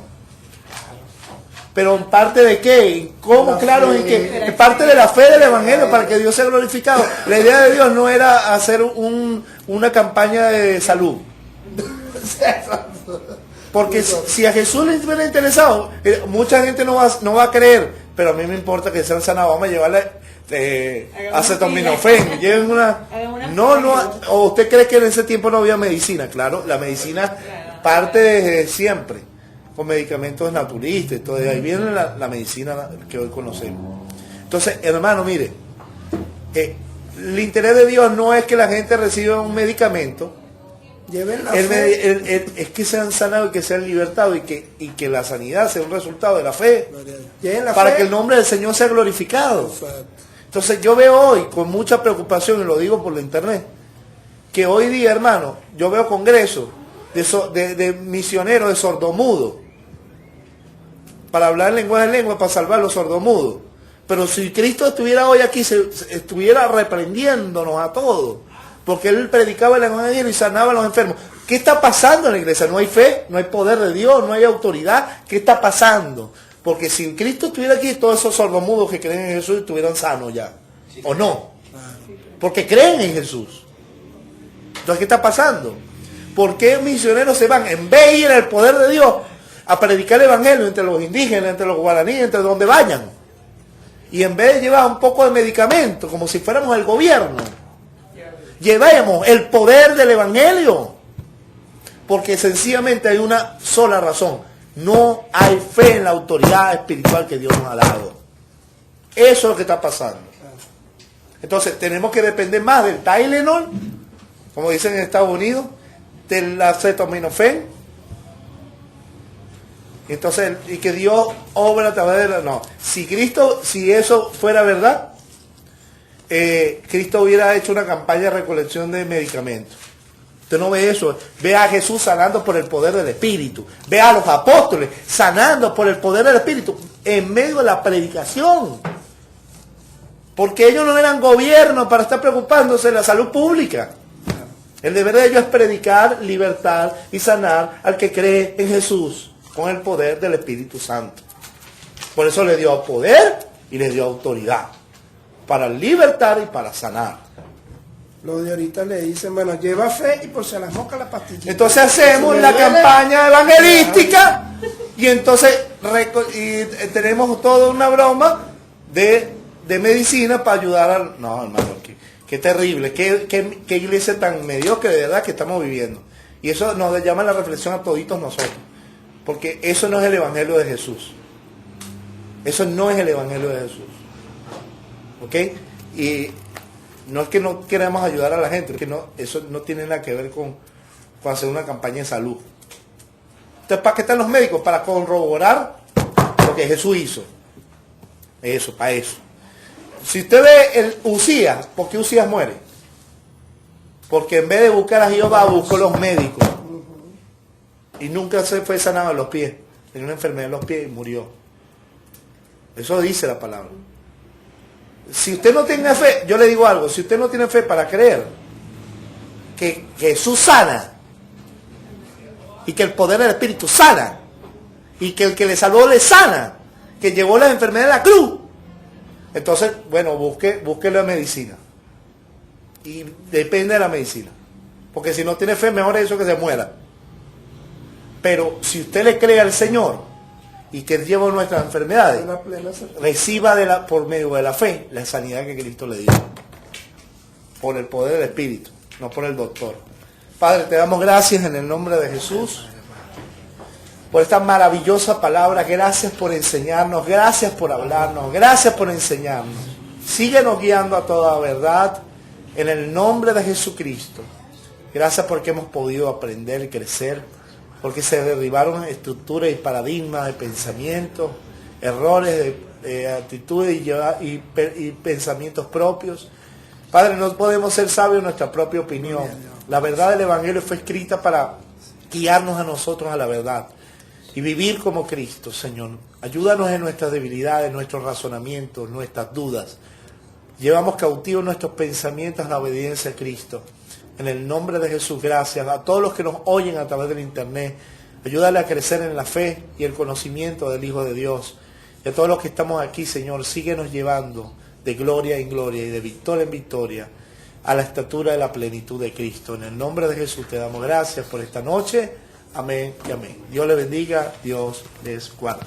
¿Pero en parte de qué? ¿Cómo? Claro, en que en parte de la fe del Evangelio, para que Dios sea glorificado. La idea de Dios no era hacer una campaña de salud. Porque si a Jesús le hubiera interesado, mucha gente no va a creer, pero a mí me importa que sean sanados. Vamos a llevarle acetaminofén, lleven una... o usted cree que en ese tiempo no había medicina. Claro, la medicina parte desde siempre, con medicamentos naturistas, todo de ahí viene la medicina que hoy conocemos. Entonces, hermano, mire, el interés de Dios no es que la gente reciba un medicamento Lleven la fe. Es que sean sanados y que sean libertados y que la sanidad sea un resultado de la fe. Para que el nombre del Señor sea glorificado. Entonces yo veo hoy con mucha preocupación, y lo digo por la internet, que hoy día, hermano, yo veo congresos de misioneros de sordomudos para hablar lenguaje de lengua, para salvar los sordomudos. Pero si Cristo estuviera hoy aquí, estuviera reprendiéndonos a todos, porque Él predicaba el evangelio y sanaba a los enfermos. ¿Qué está pasando en la iglesia? No hay fe, no hay poder de Dios, no hay autoridad. ¿Qué está pasando? Porque si Cristo estuviera aquí, todos esos sordomudos que creen en Jesús estuvieran sanos ya. ¿O no? Porque creen en Jesús. Entonces, ¿qué está pasando? ¿Por qué misioneros se van? En vez de ir al poder de Dios a predicar el evangelio entre los indígenas, entre los guaraníes, entre donde vayan. Y en vez de llevar un poco de medicamento, como si fuéramos el gobierno, llevemos el poder del evangelio. Porque sencillamente hay una sola razón. No hay fe en la autoridad espiritual que Dios nos ha dado. Eso es lo que está pasando. Entonces tenemos que depender más del Tylenol, como dicen en Estados Unidos, del acetaminofén. Entonces, y que Dios obra a través de la... No, si eso fuera verdad, Cristo hubiera hecho una campaña de recolección de medicamentos. Usted no ve eso. Ve a Jesús sanando por el poder del Espíritu. Ve a los apóstoles sanando por el poder del Espíritu en medio de la predicación. Porque ellos no eran gobierno para estar preocupándose de la salud pública. El deber de ellos es predicar, libertar y sanar al que cree en Jesús con el poder del Espíritu Santo. Por eso le dio poder y le dio autoridad para libertar y para sanar. Los de ahorita le dicen, bueno, lleva fe y por si a las moscas la pastillita. Entonces hacemos la campaña evangelística y entonces tenemos toda una broma de medicina para ayudar a... No, hermano, qué terrible, qué iglesia tan mediocre de verdad que estamos viviendo. Y eso nos llama a la reflexión a toditos nosotros. Porque eso no es el evangelio de Jesús. Eso no es el evangelio de Jesús. ¿Ok? Y no es que no queramos ayudar a la gente, es que eso no tiene nada que ver con hacer una campaña de salud. Entonces, ¿para qué están los médicos? Para corroborar lo que Jesús hizo. Eso, para eso. Si usted ve el Usías, ¿por qué Usías muere? Porque en vez de buscar a Jehová, buscó los médicos. Y nunca se fue sanado a los pies. Tenía una enfermedad en los pies y murió. Eso dice la palabra. Si usted no tiene fe, yo le digo algo, si usted no tiene fe para creer que Jesús sana y que el poder del Espíritu sana y que el que le salvó le sana, que llevó las enfermedades a la cruz, entonces, bueno, busque la medicina. Y depende de la medicina. Porque si no tiene fe, mejor es eso que se muera. Pero si usted le cree al Señor y que Él lleva nuestras enfermedades, reciba por medio de la fe la sanidad que Cristo le dio. Por el poder del Espíritu, no por el doctor. Padre, te damos gracias en el nombre de Jesús por esta maravillosa palabra. Gracias por enseñarnos, gracias por hablarnos, gracias por enseñarnos. Síguenos guiando a toda verdad en el nombre de Jesucristo. Gracias porque hemos podido aprender y crecer, porque se derribaron estructuras y paradigmas de pensamientos, errores de actitudes y pensamientos propios. Padre, no podemos ser sabios en nuestra propia opinión. La verdad del Evangelio fue escrita para guiarnos a nosotros a la verdad y vivir como Cristo, Señor. Ayúdanos en nuestras debilidades, nuestros razonamientos, nuestras dudas. Llevamos cautivos nuestros pensamientos a la obediencia a Cristo. En el nombre de Jesús, gracias a todos los que nos oyen a través del internet. Ayúdale a crecer en la fe y el conocimiento del Hijo de Dios. Y a todos los que estamos aquí, Señor, síguenos llevando de gloria en gloria y de victoria en victoria a la estatura de la plenitud de Cristo. En el nombre de Jesús te damos gracias por esta noche. Amén y amén. Dios le bendiga, Dios les guarde.